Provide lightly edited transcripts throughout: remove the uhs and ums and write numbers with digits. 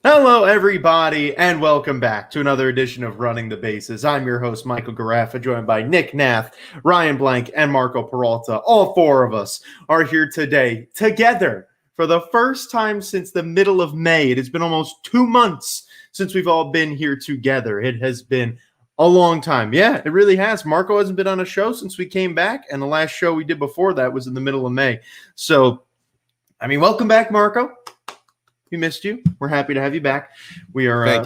Hello, everybody, and welcome back to another edition of Running the Bases. I'm your host, Michael Garaffa, joined by Nick Nath, Ryan Blank, and Marco Peralta. All four of us are here today together for the first time since the middle of May. It has been almost 2 months since we've all been here together. It has been a long time. Yeah, it really has. Marco hasn't been on a show since we came back, and the last show we did before that was in the middle of May. So, welcome back, Marco. We missed you. We're happy to have you back. We are we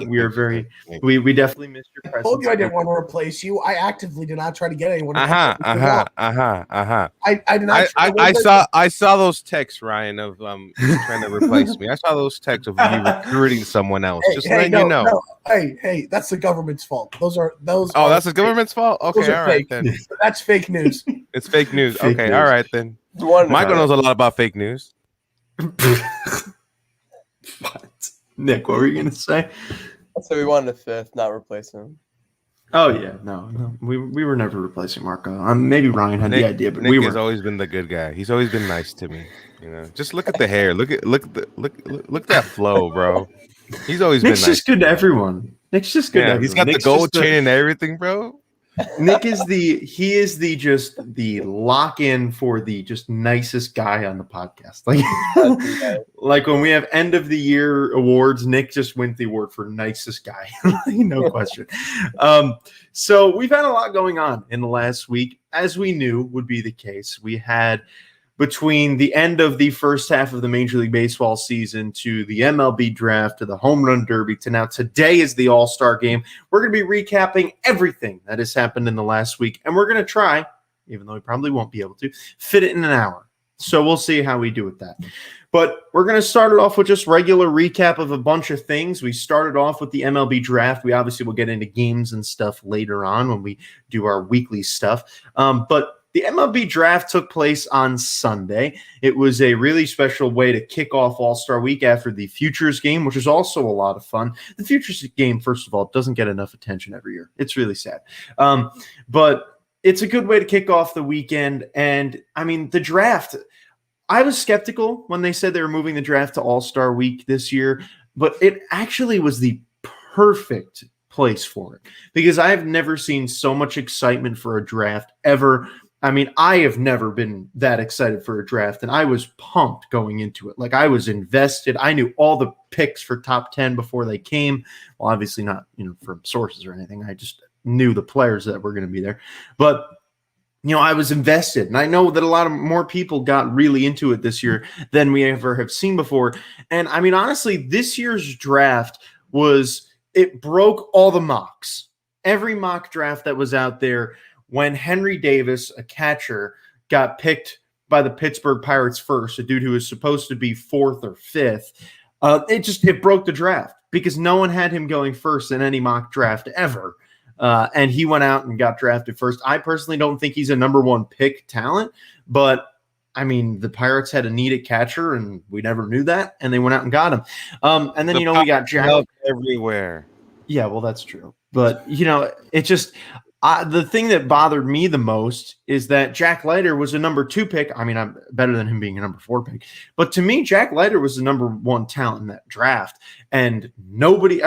definitely missed your presence. I told you I didn't want to replace you. I actively did not try to get anyone. I did not. I saw those texts, Ryan, of trying to replace me. I saw those texts of you recruiting someone else. You know. No. Hey, that's the government's fault. Those. Oh, that's the government's fault. Okay, all right then. That's fake news. It's fake news. Okay, all right then. Michael knows a lot about fake news. What? Nick, what were you going to say? So we wanted a fifth, not replace him. Oh, yeah. No. We were never replacing Marco. Maybe Ryan had the idea, but Nick has always been the good guy. He's always been nice to me. You know, just look at the hair. Look at that flow, bro. He's always been nice. Nick's just good to everyone. Nick's just good to everyone. He's got the gold chain and everything, bro. Nick is the lock-in for the just nicest guy on the podcast. Like when we have end of the year awards, Nick just wins the award for nicest guy. No question. So we've had a lot going on in the last week, as we knew would be the case. We had between the end of the first half of the Major League Baseball season to the MLB draft to the Home Run Derby to now today is the All-Star Game. We're going to be recapping everything that has happened in the last week, and we're going to try, even though we probably won't be able to, fit it in an hour. So we'll see how we do with that. But we're going to start it off with just regular recap of a bunch of things. We started off with the MLB draft. We obviously will get into games and stuff later on when we do our weekly stuff. But the MLB draft took place on Sunday. It was a really special way to kick off All-Star Week after the Futures game, which is also a lot of fun. The Futures game, first of all, doesn't get enough attention every year. It's really sad. But it's a good way to kick off the weekend. And, the draft, I was skeptical when they said they were moving the draft to All-Star Week this year, but it actually was the perfect place for it because I have never seen so much excitement for a draft ever. I have never been that excited for a draft, and I was pumped going into it. Like, I was invested. I knew all the picks for top 10 before they came. Well, obviously not, from sources or anything. I just knew the players that were going to be there. But, I was invested, and I know that a lot of more people got really into it this year than we ever have seen before. And, honestly, this year's draft it broke all the mocks. Every mock draft that was out there, when Henry Davis, a catcher, got picked by the Pittsburgh Pirates first, a dude who was supposed to be fourth or fifth, it broke the draft because no one had him going first in any mock draft ever. And he went out and got drafted first. I personally don't think he's a number one pick talent, but the Pirates had a needed catcher, and we never knew that, and they went out and got him. And then, we got Jack everywhere. Yeah, well, that's true. But, it just the thing that bothered me the most is that Jack Leiter was a number 2 pick. I'm better than him being a number 4 pick. But to me, Jack Leiter was the number 1 talent in that draft. And nobody,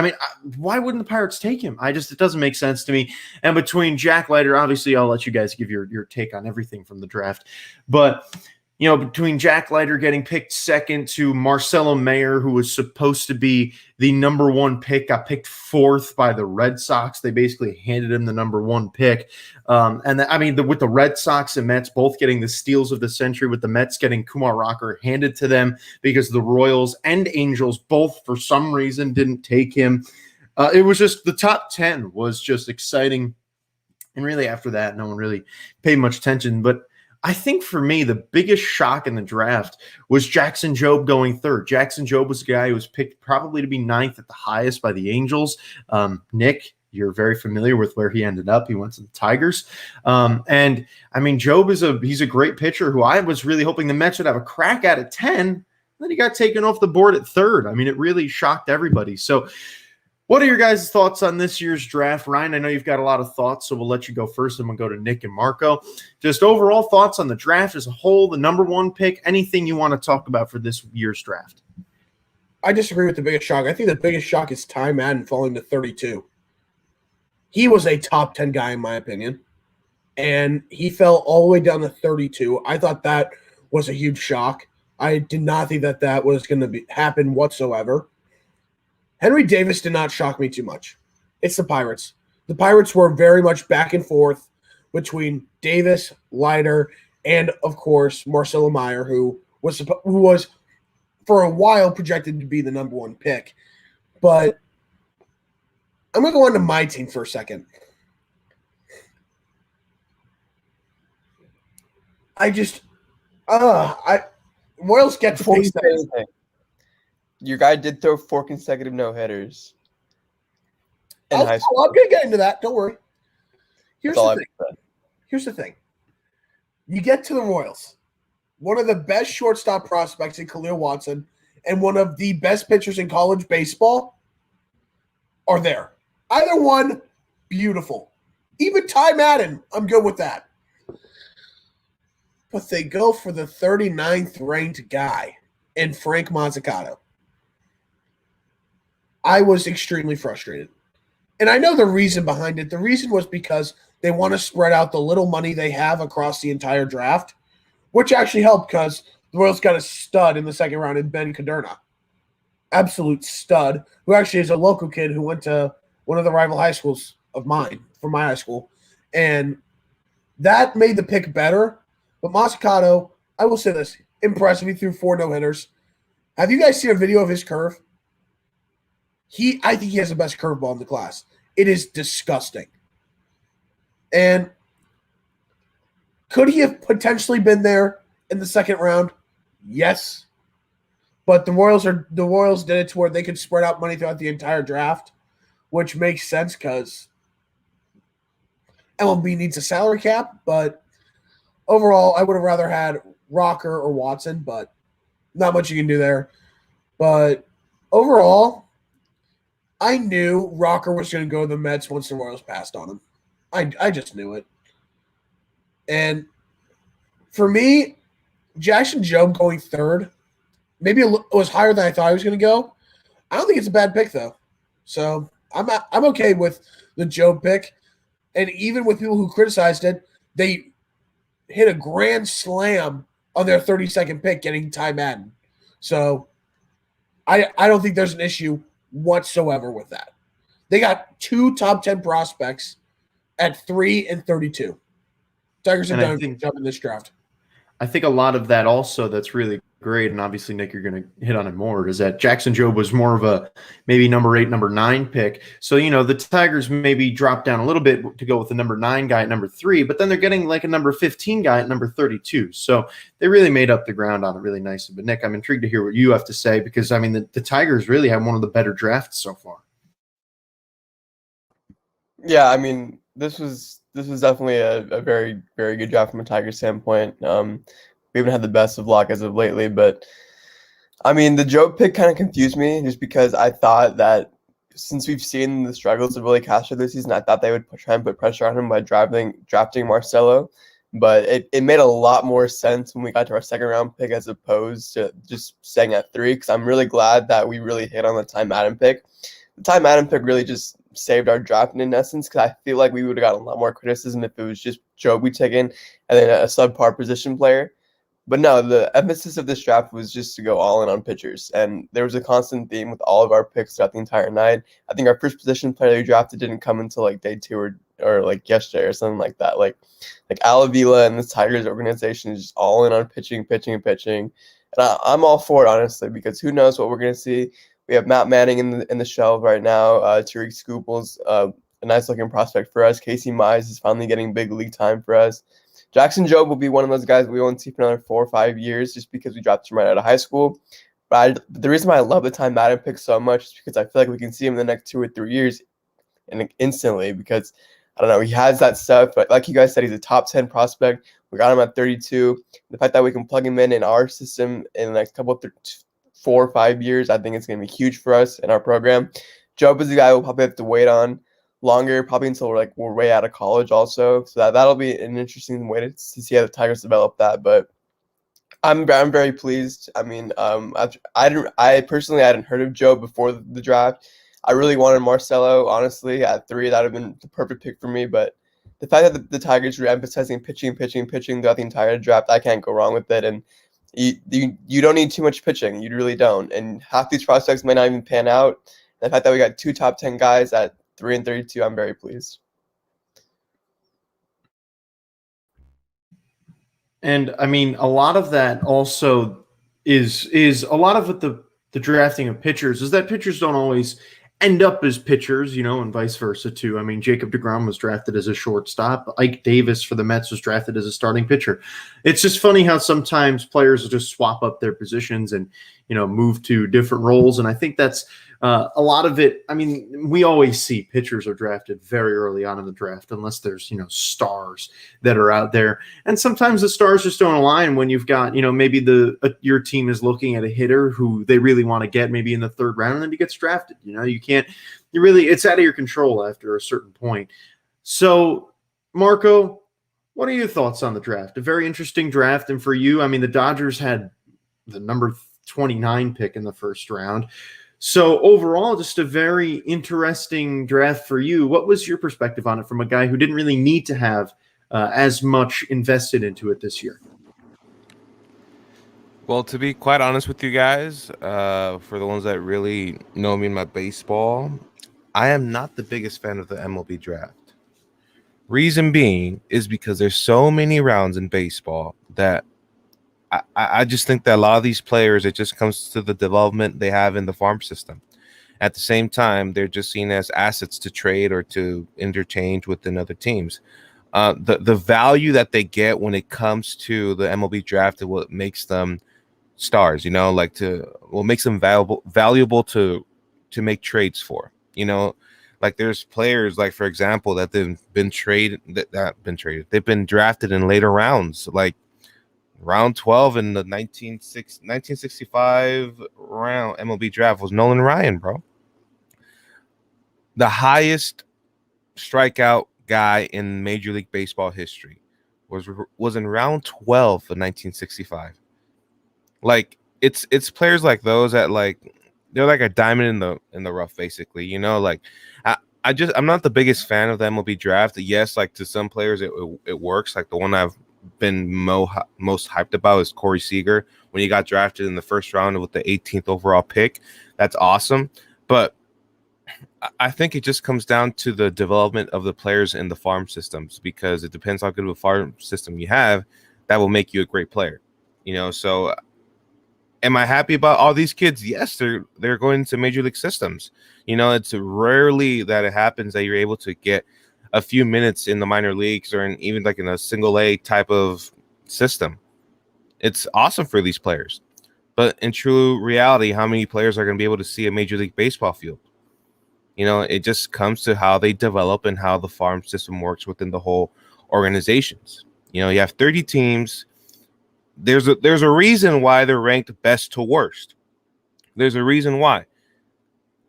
why wouldn't the Pirates take him? It doesn't make sense to me. And between Jack Leiter, obviously, I'll let you guys give your take on everything from the draft. But between Jack Leiter getting picked second to Marcelo Mayer, who was supposed to be the number 1 pick, got picked 4th by the Red Sox. They basically handed him the number 1 pick. With the Red Sox and Mets both getting the steals of the century, with the Mets getting Kumar Rocker handed to them because the Royals and Angels both, for some reason, didn't take him. It was just the top 10 was just exciting. And really after that, no one really paid much attention. But I think for me, the biggest shock in the draft was Jackson Jobe going 3rd. Jackson Jobe was a guy who was picked probably to be 9th at the highest by the Angels. Nick, you're very familiar with where he ended up. He went to the Tigers. Jobe he's a great pitcher who I was really hoping the Mets would have a crack at 10. Then he got taken off the board at 3rd. It really shocked everybody. So what are your guys' thoughts on this year's draft? Ryan, I know you've got a lot of thoughts, so we'll let you go first, and we'll go to Nick and Marco. Just overall thoughts on the draft as a whole, the number 1 pick, anything you want to talk about for this year's draft. I disagree with the biggest shock. I think the biggest shock is Ty Madden falling to 32. He was a top 10 guy in my opinion, and he fell all the way down to 32. I thought that was a huge shock. I did not think that was going to happen whatsoever. Henry Davis did not shock me too much. It's the Pirates. The Pirates were very much back and forth between Davis, Leiter, and of course Marcelo Meyer, who was for a while projected to be the number one pick. But I'm going to go on to my team for a second. Royals get to fix that. Your guy did throw 4 consecutive no-hitters in high school. I'm going to get into that. Don't worry. Here's the thing. You get to the Royals. One of the best shortstop prospects in Khalil Watson and one of the best pitchers in college baseball are there. Either one, beautiful. Even Ty Madden, I'm good with that. But they go for the 39th ranked guy in Frank Mazzucato. I was extremely frustrated. And I know the reason behind it. The reason was because they want to spread out the little money they have across the entire draft, which actually helped because the Royals got a stud in the second round in Ben Caderna. Absolute stud, who actually is a local kid who went to one of the rival high schools of mine, from my high school. And that made the pick better. But Mazzucato, I will say this, impressive. He threw 4 no-hitters. Have you guys seen a video of his curve? I think he has the best curveball in the class. It is disgusting. And could he have potentially been there in the second round? Yes. But the Royals did it to where they could spread out money throughout the entire draft, which makes sense because MLB needs a salary cap. But overall, I would have rather had Rocker or Watson, but not much you can do there. But overall, I knew Rocker was going to go to the Mets once the Royals passed on him. I just knew it. And for me, Jackson Jobe going third, maybe it was higher than I thought he was going to go. I don't think it's a bad pick, though. So I'm okay with the Jobe pick. And even with people who criticized it, they hit a grand slam on their 32nd pick getting Ty Madden. So I don't think there's an issue whatsoever with that. They got 2 top 10 prospects at 3 and 32. Tigers have done a good job in this draft. I think a lot of that also that's really great, and obviously, Nick, you're going to hit on it more, is that Jackson Jobe was more of a maybe number 8, number 9 pick. So, the Tigers maybe dropped down a little bit to go with the number 9 guy at number 3, but then they're getting like a number 15 guy at number 32. So they really made up the ground on it really nicely. But, Nick, I'm intrigued to hear what you have to say because, the Tigers really have one of the better drafts so far. Yeah, this was definitely a very, very good draft from a Tiger standpoint. We haven't had the best of luck as of lately, but the Joe pick kind of confused me just because I thought that since we've seen the struggles of Willie Castro this season, I thought they would try and put pressure on him by drafting Marcelo. But it made a lot more sense when we got to our second round pick as opposed to just staying at 3, because I'm really glad that we really hit on the Ty Madden pick. The Ty Madden pick really just saved our draft in essence, because I feel like we would have gotten a lot more criticism if it was just Joe we taken and then a subpar position player. But no, the emphasis of this draft was just to go all in on pitchers. And there was a constant theme with all of our picks throughout the entire night. I think our first position player we drafted didn't come until like day 2 or like yesterday or something like that. Like Alavila and the Tigers organization is just all in on pitching. And I'm all for it, honestly, because who knows what we're going to see. We have Matt Manning in the shelf right now. Tariq Scoople's a nice-looking prospect for us. Casey Mize is finally getting big league time for us. Jackson Jobe will be one of those guys we won't see for another 4 or 5 years just because we dropped him right out of high school. But the reason why I love the Ty Madden pick so much is because I feel like we can see him in the next 2 or 3 years and instantly because, I don't know, he has that stuff. But like you guys said, he's a top 10 prospect. We got him at 32. The fact that we can plug him in our system in the next couple of 4 or 5 years, I think it's going to be huge for us in our program. Jobe is the guy we'll probably have to wait on longer, probably until we're way out of college also. So that'll be an interesting way to see how the Tigers develop that. But I'm very pleased. I mean, I personally hadn't heard of Joe before the draft. I really wanted Marcelo, honestly, at 3. That would have been the perfect pick for me. But the fact that the Tigers were emphasizing pitching throughout the entire draft, I can't go wrong with it. And you don't need too much pitching. You really don't. And half these prospects might not even pan out. The fact that we got 2 top 10 guys at 3 and 32, I'm very pleased. And I mean, a lot of that also is a lot of what the drafting of pitchers is that pitchers don't always end up as pitchers, and vice versa too. I mean, Jacob deGrom was drafted as a shortstop. Ike Davis for the Mets was drafted as a starting pitcher. It's just funny how sometimes players will just swap up their positions and move to different roles. And I think that's a lot of it. I mean, we always see pitchers are drafted very early on in the draft, unless there's stars that are out there. And sometimes the stars just don't align when you've got maybe your team is looking at a hitter who they really want to get maybe in the 3rd round, and then he gets drafted. It's out of your control after a certain point. So, Marco, what are your thoughts on the draft? A very interesting draft, and for you, I mean, the Dodgers had the number 29 pick in the 1st round. So overall, just a very interesting draft for you. What was your perspective on it from a guy who didn't really need to have as much invested into it this year? Well, to be quite honest with you guys, for the ones that really know me in my baseball, I am not the biggest fan of the MLB draft. Reason being is because there's so many rounds in baseball that I just think that a lot of these players, it just comes to the development they have in the farm system. At the same time, they're just seen as assets to trade or to interchange within other teams. The value that they get when it comes to the MLB draft is what makes them stars, what makes them valuable to make trades for. Like there's players, like for example, that they've been traded, they've been drafted in later rounds, like round 12 in the 1965 round MLB draft was Nolan Ryan, bro. The highest strikeout guy in Major League Baseball history was in round 12 of 1965. Like it's players like those that they're like a diamond in the rough, basically. I'm not the biggest fan of the MLB draft. Yes, like to some players it works. Like the one I've been most hyped about is Corey Seager when he got drafted in the 1st round with the 18th overall pick. That's awesome, but I think it just comes down to the development of the players in the farm systems, because it depends how good of a farm system you have that will make you a great player. So am I happy about all these kids? Yes, they're going into major league systems. It's rarely that it happens that you're able to get a few minutes in the minor leagues or even like in a single A type of system. It's awesome for these players. But in true reality, how many players are going to be able to see a Major League Baseball field? It just comes to how they develop and how the farm system works within the whole organizations. You have 30 teams. There's a reason why they're ranked best to worst. There's a reason why.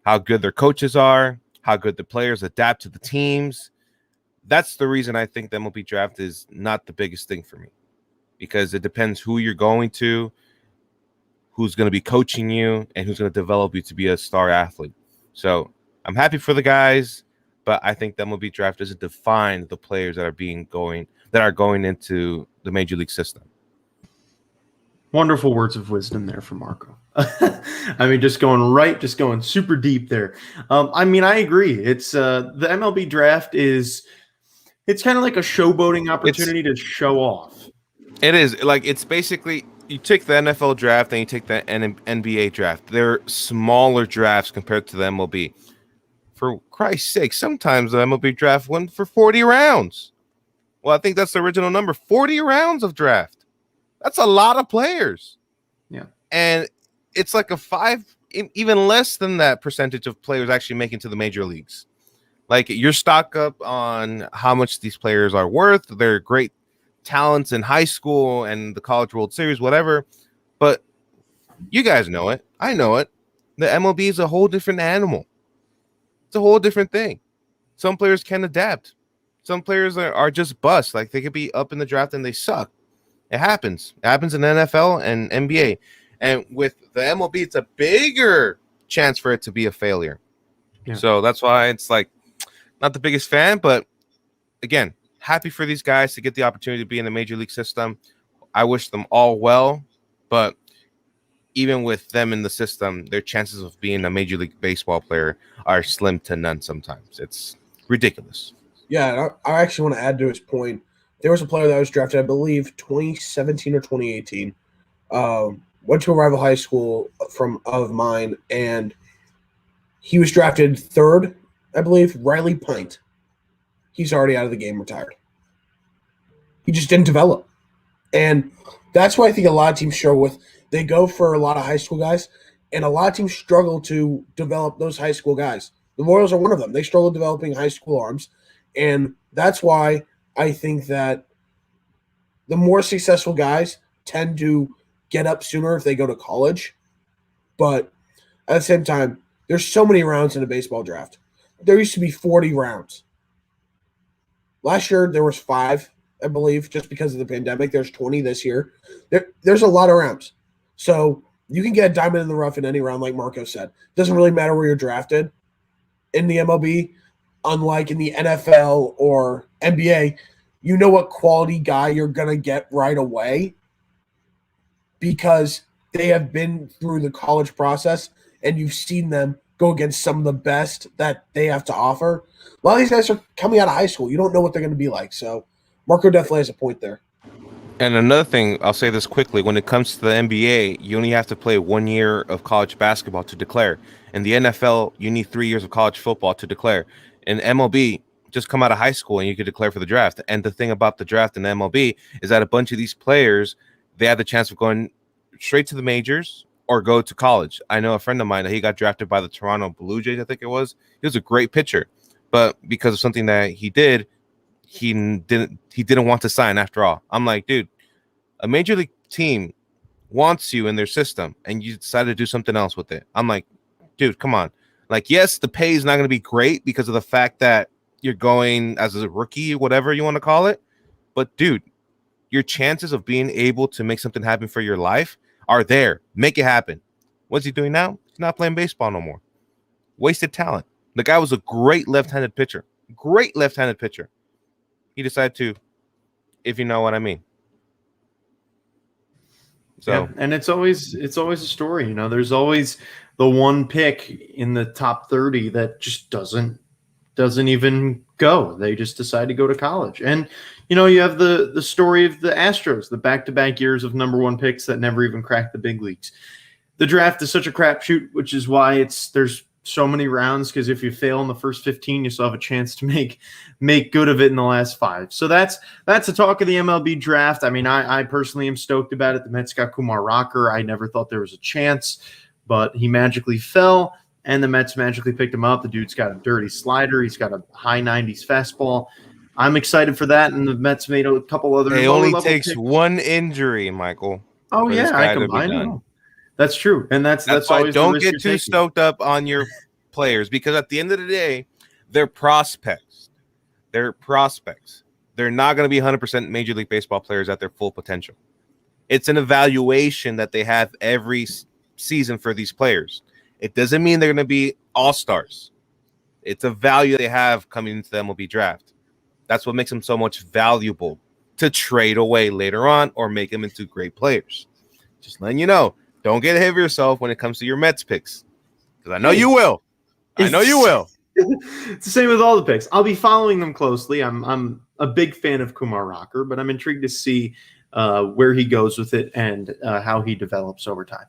How good their coaches are, how good the players adapt to the teams. That's the reason I think the MLB draft is not the biggest thing for me, because it depends who you're going to, who's going to be coaching you, and who's going to develop you to be a star athlete. So I'm happy for the guys, but I think the MLB draft doesn't define the players that are going into the major league system. Wonderful words of wisdom there from Marco. I mean, just going super deep there. I mean, I agree. It's the MLB draft it's kind of like a showboating opportunity to show off. It is it's basically you take the NFL draft and you take the NBA draft. They're smaller drafts compared to the MLB. For Christ's sake, sometimes the MLB draft went for 40 rounds. Well, I think that's the original number, 40 rounds of draft. That's a lot of players. Yeah. And it's like even less than that percentage of players actually making to the major leagues. Like you're stock up on how much these players are worth. They're great talents in high school and the College World Series, whatever. But you guys know it. I know it. The MLB is a whole different animal. It's a whole different thing. Some players can adapt. Some players are just bust. Like they could be up in the draft and they suck. It happens. It happens in the NFL and NBA. And with the MLB, it's a bigger chance for it to be a failure. Yeah. So that's why it's like not the biggest fan, but again, happy for these guys to get the opportunity to be in the major league system. I wish them all well, but even with them in the system, their chances of being a major league baseball player are slim to none sometimes. It's ridiculous. Yeah, I actually want to add to his point. There was a player that was drafted, I believe, 2017 or 2018. Went to a rival high school of mine, and he was drafted third, I believe, Riley Pint. He's already out of the game, retired. He just didn't develop. And that's why I think a lot of teams struggle with. They go for a lot of high school guys, and a lot of teams struggle to develop those high school guys. The Royals are one of them. They struggle developing high school arms, and that's why I think that the more successful guys tend to get up sooner if they go to college. But at the same time, there's so many rounds in a baseball draft. There used to be 40 rounds. Last year, there was 5, I believe, just because of the pandemic. There's 20 this year. There's a lot of rounds. So you can get a diamond in the rough in any round, like Marco said. Doesn't really matter where you're drafted in the MLB. Unlike in the NFL or NBA, you know what quality guy you're going to get right away because they have been through the college process and you've seen them go against some of the best that they have to offer. A lot of these guys are coming out of high school. You don't know what they're going to be like. So Marco definitely has a point there. And another thing, I'll say this quickly. When it comes to the NBA, you only have to play 1 year of college basketball to declare. In the NFL, you need 3 years of college football to declare. In MLB, just come out of high school and you can declare for the draft. And the thing about the draft in the MLB is that a bunch of these players, they have the chance of going straight to the majors or go to college. I know a friend of mine that he got drafted by the Toronto Blue Jays, I think it was. He was a great pitcher, but because of something that he did, he didn't want to sign after all. I'm like, dude, a major league team wants you in their system and you decide to do something else with it. I'm like, dude, come on. Like, yes, the pay is not going to be great because of the fact that you're going as a rookie, whatever you want to call it. But, dude, your chances of being able to make something happen for your life are there. Make it happen. What's he doing now? He's not playing baseball no more. Wasted talent. The guy was a great left-handed pitcher. Great left-handed pitcher. He decided to, if you know what I mean. So, yeah, and it's always a story, you know. There's always the one pick in the top 30 that just doesn't even go. They just decide to go to college. And you know, you have the story of the Astros, the back-to-back years of number 1 picks that never even cracked the big leagues. The draft is such a crapshoot, which is why there's so many rounds, because if you fail in the first 15, you still have a chance to make good of it in the last 5. So that's the talk of the MLB draft. I mean, I personally am stoked about it. The Mets got Kumar Rocker. I never thought there was a chance, but he magically fell, and the Mets magically picked him up. The dude's got a dirty slider. He's got a high 90s fastball. I'm excited for that, and the Mets made a couple other. It only takes picks. One injury, Michael. Oh yeah, I know. That's true, and that's why always don't get too stoked up on your players, because at the end of the day, they're prospects. They're prospects. They're not going to be 100% Major League Baseball players at their full potential. It's an evaluation that they have every season for these players. It doesn't mean they're going to be all-stars. It's a value they have coming into the MLB draft. That's what makes them so much valuable to trade away later on or make them into great players. Just letting you know. Don't get ahead of yourself when it comes to your Mets picks, because I know you will. I know you will. It's the same with all the picks. I'll be following them closely. I'm a big fan of Kumar Rocker, but I'm intrigued to see where he goes with it and how he develops over time.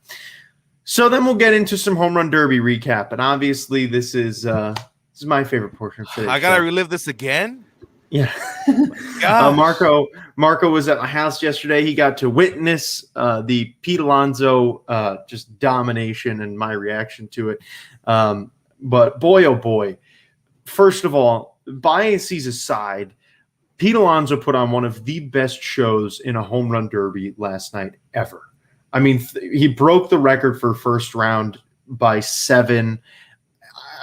So then we'll get into some Home Run Derby recap, and obviously this is my favorite portion. I gotta relive this again. Yeah. Marco was at my house yesterday. He got to witness the Pete Alonso just domination and my reaction to it. But boy, oh boy. First of all, biases aside, Pete Alonso put on one of the best shows in a home run derby last night ever. I mean, he broke the record for first round by 7.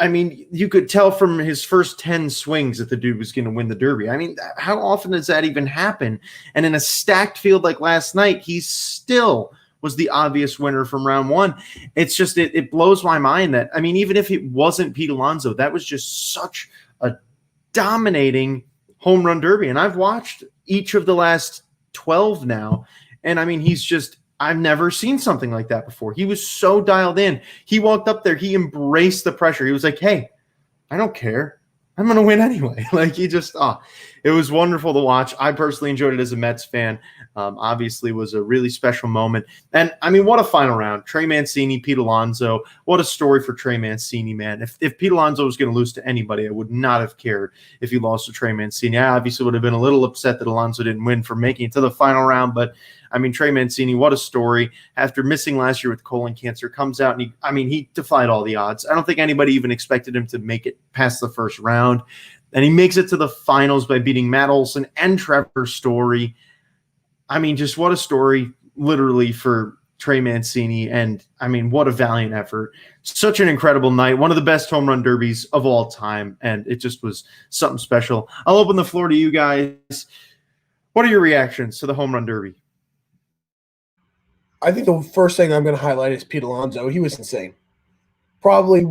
I mean, you could tell from his first 10 swings that the dude was going to win the Derby. I mean, how often does that even happen? And in a stacked field like last night, he still was the obvious winner from round one. It's just, it blows my mind that, I mean, even if it wasn't Pete Alonso, that was just such a dominating home run derby. And I've watched each of the last 12 now. And I mean, I've never seen something like that before. He was so dialed in. He walked up there. He embraced the pressure. He was like, hey, I don't care. I'm going to win anyway. Like it was wonderful to watch. I personally enjoyed it as a Mets fan. Obviously was a really special moment. And I mean, what a final round. Trey Mancini, Pete Alonso. What a story for Trey Mancini, man. If Pete Alonso was going to lose to anybody, I would not have cared if he lost to Trey Mancini. I obviously would have been a little upset that Alonso didn't win for making it to the final round. But I mean, Trey Mancini, what a story. After missing last year with colon cancer, comes out and he defied all the odds. I don't think anybody even expected him to make it past the first round. And he makes it to the finals by beating Matt Olson and Trevor Story. I mean, just what a story, literally, for Trey Mancini. And, I mean, what a valiant effort. Such an incredible night. One of the best home run derbies of all time. And it just was something special. I'll open the floor to you guys. What are your reactions to the home run derby? I think the first thing I'm going to highlight is Pete Alonso. He was insane. Probably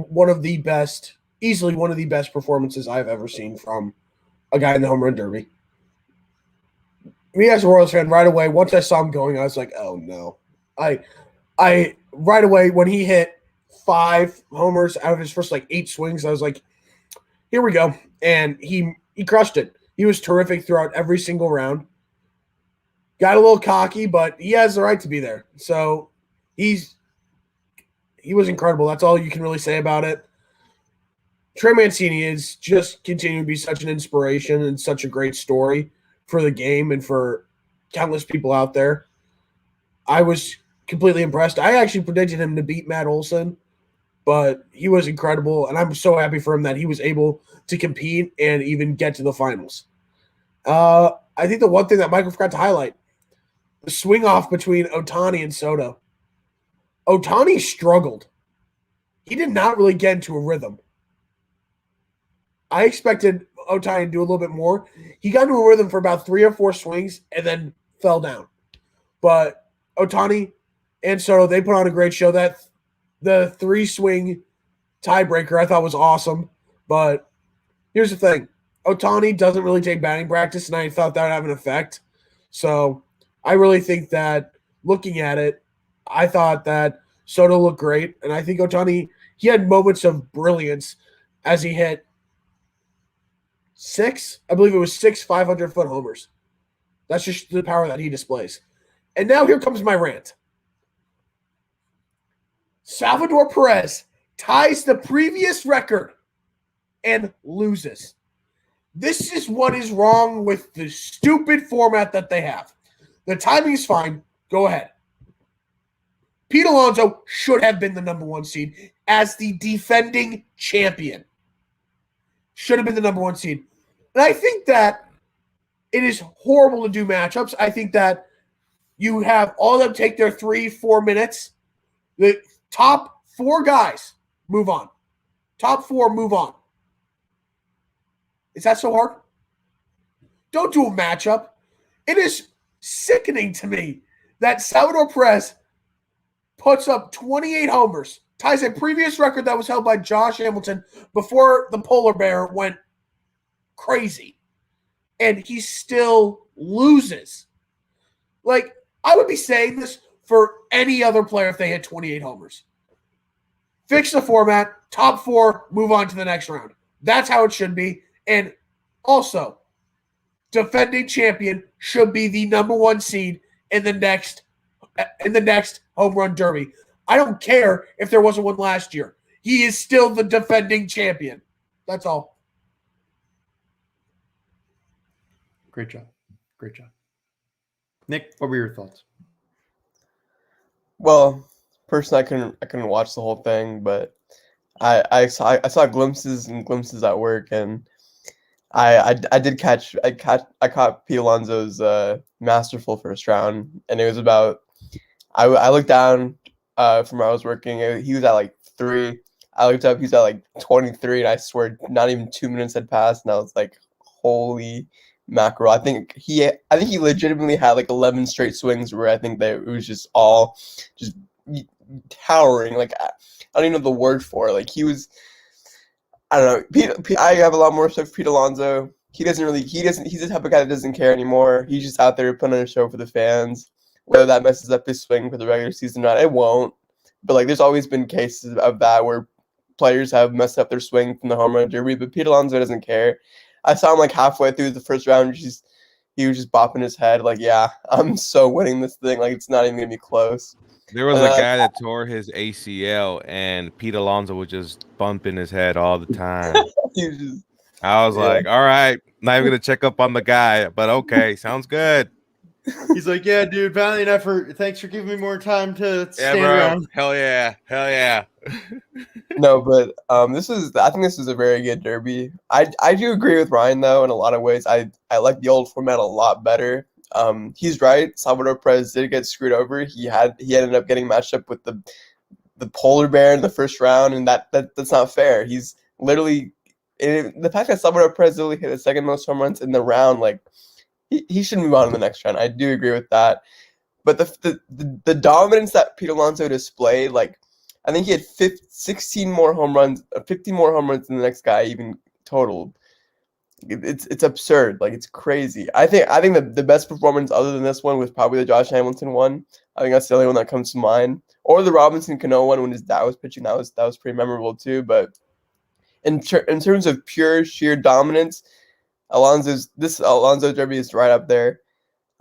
easily one of the best performances I've ever seen from a guy in the home run derby. Me as a Royals fan, right away, once I saw him going, I was like, oh no. I right away, when he hit 5 homers out of his first 8 swings, I was like, here we go. And he crushed it. He was terrific throughout every single round. Got a little cocky, but he has the right to be there. So he was incredible. That's all you can really say about it. Trey Mancini is just continuing to be such an inspiration and such a great story for the game and for countless people out there. I was completely impressed. I actually predicted him to beat Matt Olson, but he was incredible, and I'm so happy for him that he was able to compete and even get to the finals. I think the one thing that Michael forgot to highlight, the swing off between Ohtani and Soto. Ohtani struggled. He did not really get into a rhythm. I expected Ohtani to do a little bit more. He got into a rhythm for about 3 or 4 swings and then fell down. But Ohtani and Soto, they put on a great show. That the 3-swing tiebreaker I thought was awesome. But here's the thing. Ohtani doesn't really take batting practice, and I thought that would have an effect. So I really think that looking at it, I thought that Soto looked great. And I think Ohtani, he had moments of brilliance as he hit 6 500-foot homers. That's just the power that he displays. And now here comes my rant. Salvador Perez ties the previous record and loses. This is what is wrong with the stupid format that they have. The timing is fine. Go ahead. Pete Alonso should have been the number 1 seed as the defending champion. Should have been the number 1 seed. And I think that it is horrible to do matchups. I think that you have all of them take their 3-4 minutes. The top 4 guys move on. Top 4 move on. Is that so hard? Don't do a matchup. It is sickening to me that Salvador Perez puts up 28 homers, ties a previous record that was held by Josh Hamilton before the polar bear went crazy, and he still loses. I would be saying this for any other player if they hit 28 homers. Fix the format, top 4, move on to the next round. That's how it should be. And also, defending champion should be the number 1 seed in the next home run derby. I don't care if there wasn't one last year. He is still the defending champion. That's all. Great job. Great job. Nick, what were your thoughts? Well, personally, I couldn't watch the whole thing, but I saw glimpses and glimpses at work, and I caught Pete Alonso's masterful first round, and it was about I looked down from where I was working. He was at 3. I looked up, he's at like 23, and I swear not even 2 minutes had passed, and I was like, holy mackerel. I think he legitimately had like 11 straight swings where I think that it was just all just towering. Like, I don't even know the word for it. Like, he was, I don't know. I have a lot more respect for Pete Alonso. He's the type of guy that doesn't care anymore. He's just out there putting on a show for the fans. Whether that messes up his swing for the regular season or not, it won't. But like, there's always been cases of that where players have messed up their swing from the home run derby, but Pete Alonso doesn't care. I saw him like halfway through the first round, he was just bopping his head like, yeah, I'm so winning this thing. Like, it's not even gonna be close. There was a guy that tore his ACL, and Pete Alonso was just bumping his head all the time. I was like, all right, not even gonna check up on the guy, but okay, sounds good. He's like, yeah, dude, valiant effort. Thanks for giving me more time to stand around. Hell yeah. No, but I think this is a very good derby. I do agree with Ryan though in a lot of ways. I like the old format a lot better. He's right. Salvador Perez did get screwed over. He ended up getting matched up with the polar bear in the first round, and that's not fair. He's literally the fact that Salvador Perez literally hit the second most home runs in the round, like he should move on to the next round. I do agree with that. But the dominance that Pete Alonso displayed, like I think he had 15 more home runs than the next guy even totaled. It's absurd. Like, it's crazy. I think the best performance other than this one was probably the Josh Hamilton one. I think that's the only one that comes to mind. Or the Robinson Cano one when his dad was pitching. That was pretty memorable too. But in terms of pure sheer dominance, Alonso Derby is right up there.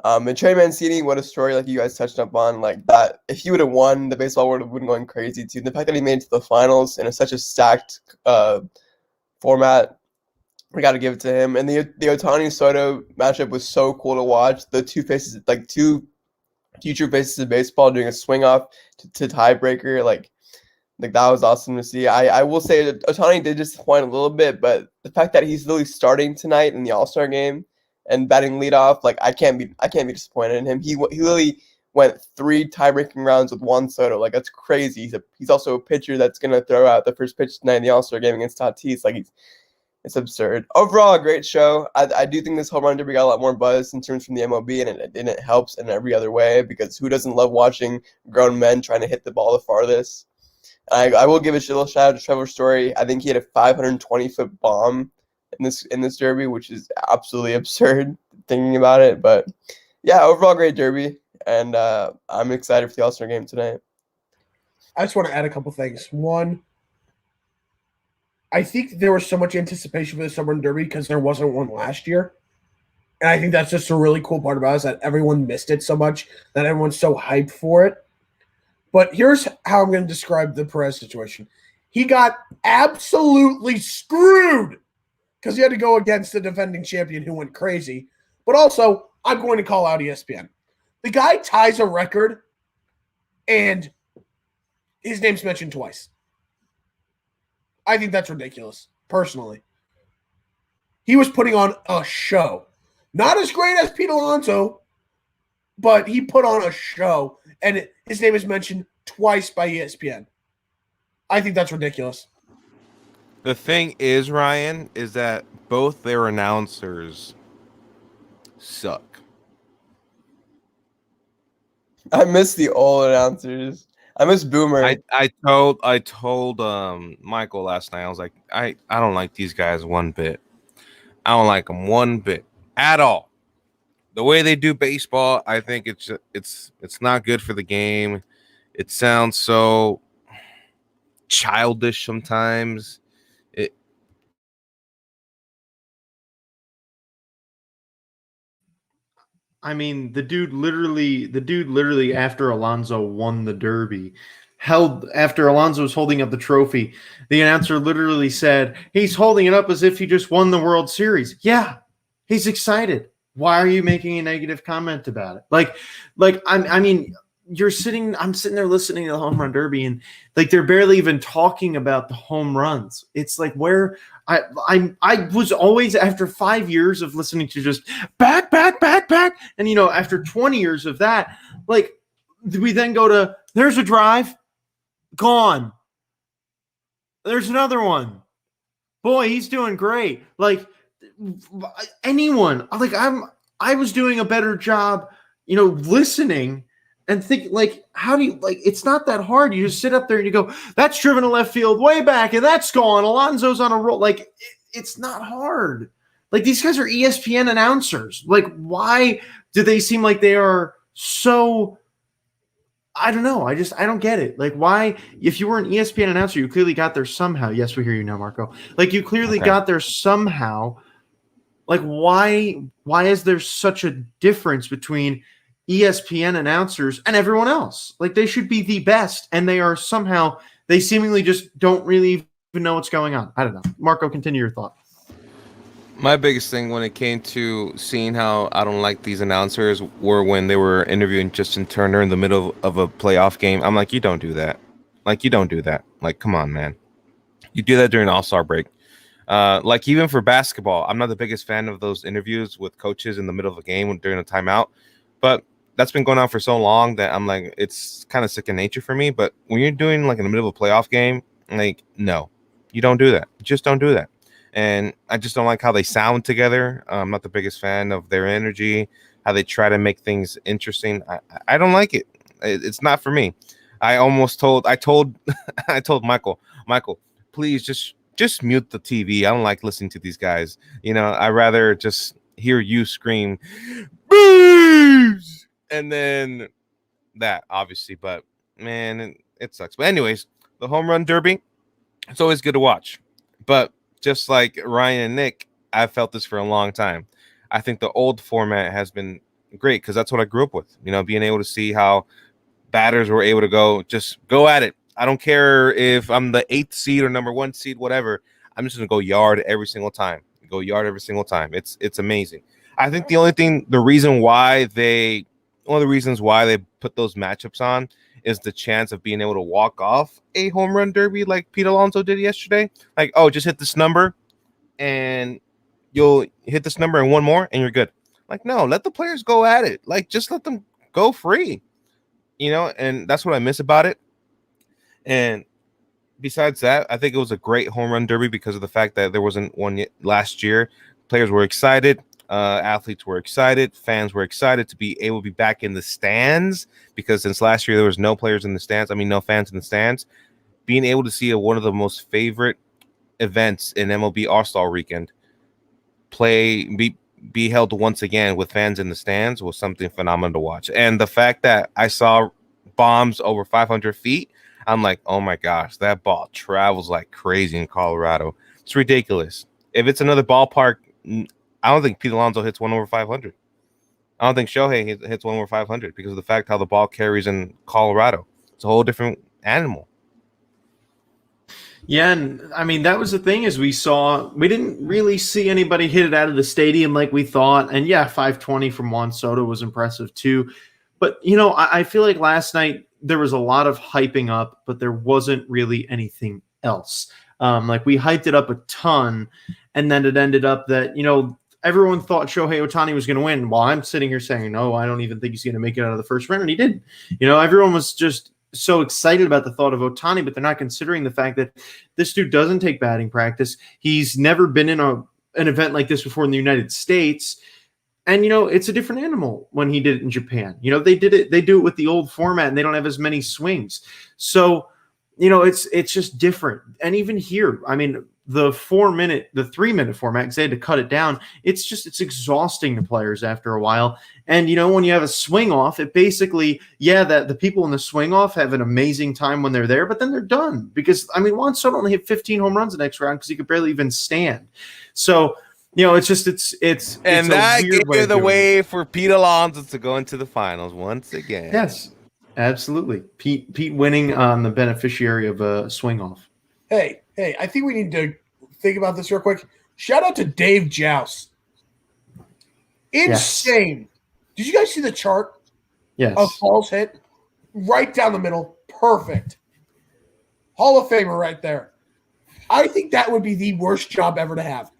And Trey Mancini, what a story! Like you guys touched up on, like that. If he would have won, the baseball world would have been going crazy too. The fact that he made it to the finals in such a stacked format, we got to give it to him. And the Ohtani Soto matchup was so cool to watch. The two future faces of baseball doing a swing off to tiebreaker, like that was awesome to see. I will say that Ohtani did disappoint a little bit, but the fact that he's literally starting tonight in the All-Star game and batting leadoff, like I can't be disappointed in him. He literally went 3 tie-breaking rounds with Juan Soto. Like, that's crazy. He's also a pitcher that's gonna throw out the first pitch tonight in the All-Star game against Tatis. Like, it's absurd. Overall, a great show. I do think this home run derby got a lot more buzz in terms from the MLB, and it helps in every other way because who doesn't love watching grown men trying to hit the ball the farthest? I will give a little shout out to Trevor Story. I think he had a 520-foot bomb in this derby, which is absolutely absurd thinking about it. But yeah, overall great derby, and I'm excited for the All-Star game tonight. I just want to add a couple things. One, I think there was so much anticipation for the Summer Derby because there wasn't one last year. And I think that's just a really cool part about it is that everyone missed it so much, that everyone's so hyped for it. But here's how I'm going to describe the Perez situation. He got absolutely screwed because he had to go against the defending champion who went crazy. But also, I'm going to call out ESPN. The guy ties a record, and his name's mentioned twice. I think that's ridiculous, personally. He was putting on a show. Not as great as Pete Alonso, but he put on a show, and his name is mentioned twice by ESPN. I think that's ridiculous. The thing is, Ryan, is that both their announcers suck. I miss the old announcers. I miss Boomer. I told Michael last night. I was like, I don't like these guys one bit. I don't like them one bit at all. The way they do baseball, I think it's not good for the game. It sounds so childish sometimes. I mean, the dude literally after Alonso won the Derby, after Alonso was holding up the trophy, the announcer literally said, he's holding it up as if he just won the World Series. Yeah, he's excited. Why are you making a negative comment about it? I'm sitting there listening to the home run derby, and like they're barely even talking about the home runs. It's like where I was always, after 5 years of listening to just back, and after 20 years of that, like we then go to there's a drive, gone. There's another one. Boy, he's doing great. Like anyone, I was doing a better job, listening and think like, how do you like? It's not that hard. You just sit up there and you go, that's driven to left field way back, and that's gone. Alonso's on a roll. Like it's not hard. Like these guys are ESPN announcers. Like why do they seem like they are so? I don't know. I don't get it. Like, why, if you were an ESPN announcer, you clearly got there somehow. Yes, we hear you now, Marco. Like, you clearly got there somehow. Like, why is there such a difference between ESPN announcers and everyone else? Like, they should be the best, and they seemingly just don't really even know what's going on. I don't know. Marco, continue your thought. My biggest thing when it came to seeing how I don't like these announcers were when they were interviewing Justin Turner in the middle of a playoff game. I'm like, you don't do that. Like, you don't do that. Like, come on, man. You do that during All-Star break. Like, even for basketball, I'm not the biggest fan of those interviews with coaches in the middle of a game during a timeout. But that's been going on for so long that I'm like, it's kind of second nature for me. But when you're doing, like, in the middle of a playoff game, like, no, you don't do that. Just don't do that. And I just don't like how they sound together. I'm not the biggest fan of their energy, how they try to make things interesting. I don't like it. It's not for me. I told Michael, please just mute the TV. I don't like listening to these guys. I rather just hear you scream, "Bees!" and then that, obviously. But man, it sucks. But anyways, the home run derby, it's always good to watch. But just like Ryan and Nick, I've felt this for a long time. I think the old format has been great because that's what I grew up with. Being able to see how batters were able to just go at it. I don't care if I'm the 8th seed or number 1 seed, whatever. I'm just going to go yard every single time. It's amazing. I think one of the reasons why they put those matchups on is the chance of being able to walk off a home run derby like Pete Alonso did yesterday. Like, oh, just hit this number and you'll hit this number and one more and you're good. Like, no, let the players go at it. Like, just let them go free, and that's what I miss about it. And besides that, I think it was a great home run derby because of the fact that there wasn't one yet last year. Players were excited. Athletes were excited. Fans were excited to be able to be back in the stands because since last year there was no players in the stands. No fans in the stands. Being able to see one of the most favorite events in MLB All-Star Weekend be held once again with fans in the stands was something phenomenal to watch. And the fact that I saw bombs over 500 feet, I'm like, oh my gosh, that ball travels like crazy in Colorado. It's ridiculous. If it's another ballpark, I don't think Pete Alonso hits one over 500. I don't think Shohei hits one over 500 because of the fact how the ball carries in Colorado. It's a whole different animal. Yeah, and that was the thing is we didn't really see anybody hit it out of the stadium like we thought. And yeah, 520 from Juan Soto was impressive too. But, I feel like last night there was a lot of hyping up, but there wasn't really anything else. Like we hyped it up a ton, and then it ended up that, everyone thought Shohei Ohtani was going to win. While I'm sitting here saying, no, I don't even think he's going to make it out of the first round, and he didn't. Everyone was just so excited about the thought of Ohtani, but they're not considering the fact that this dude doesn't take batting practice. He's never been in an event like this before in the United States. And, it's a different animal when he did it in Japan. They do it with the old format and they don't have as many swings. So, it's just different. And even here, the 3-minute format, because they had to cut it down. It's exhausting to players after a while. And, when you have a swing off, it basically, that the people in the swing off have an amazing time when they're there, but then they're done because, Juan Soto only hit 15 home runs the next round because he could barely even stand. So, it's and that gave the way for Pete Alonso to go into the finals once again. Yes, absolutely. Pete winning on the beneficiary of a swing off. Hey, I think we need to think about this real quick. Shout out to Dave Joust. Insane. Yes. Did you guys see the chart? Yes. Of balls hit? Right down the middle. Perfect. Hall of Famer right there. I think that would be the worst job ever to have.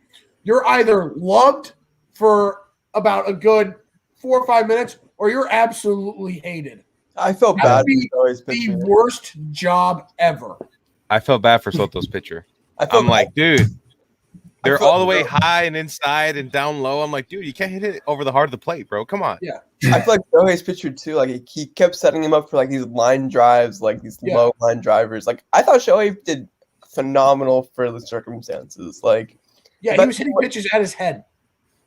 You're either loved for about a good 4 or 5 minutes, or you're absolutely hated. I felt that bad. Would be the worst job ever. I felt bad for Soto's pitcher. feel I'm like, dude, they're feel- all the way high and inside and down low. I'm like, dude, you can't hit it over the heart of the plate, bro. Come on. Yeah. I feel like Shohei's pitcher too. Like he kept setting him up for like these line drives, like these low line drivers. Like I thought Shohei did phenomenal for the circumstances. Like he was hitting pitches at his head.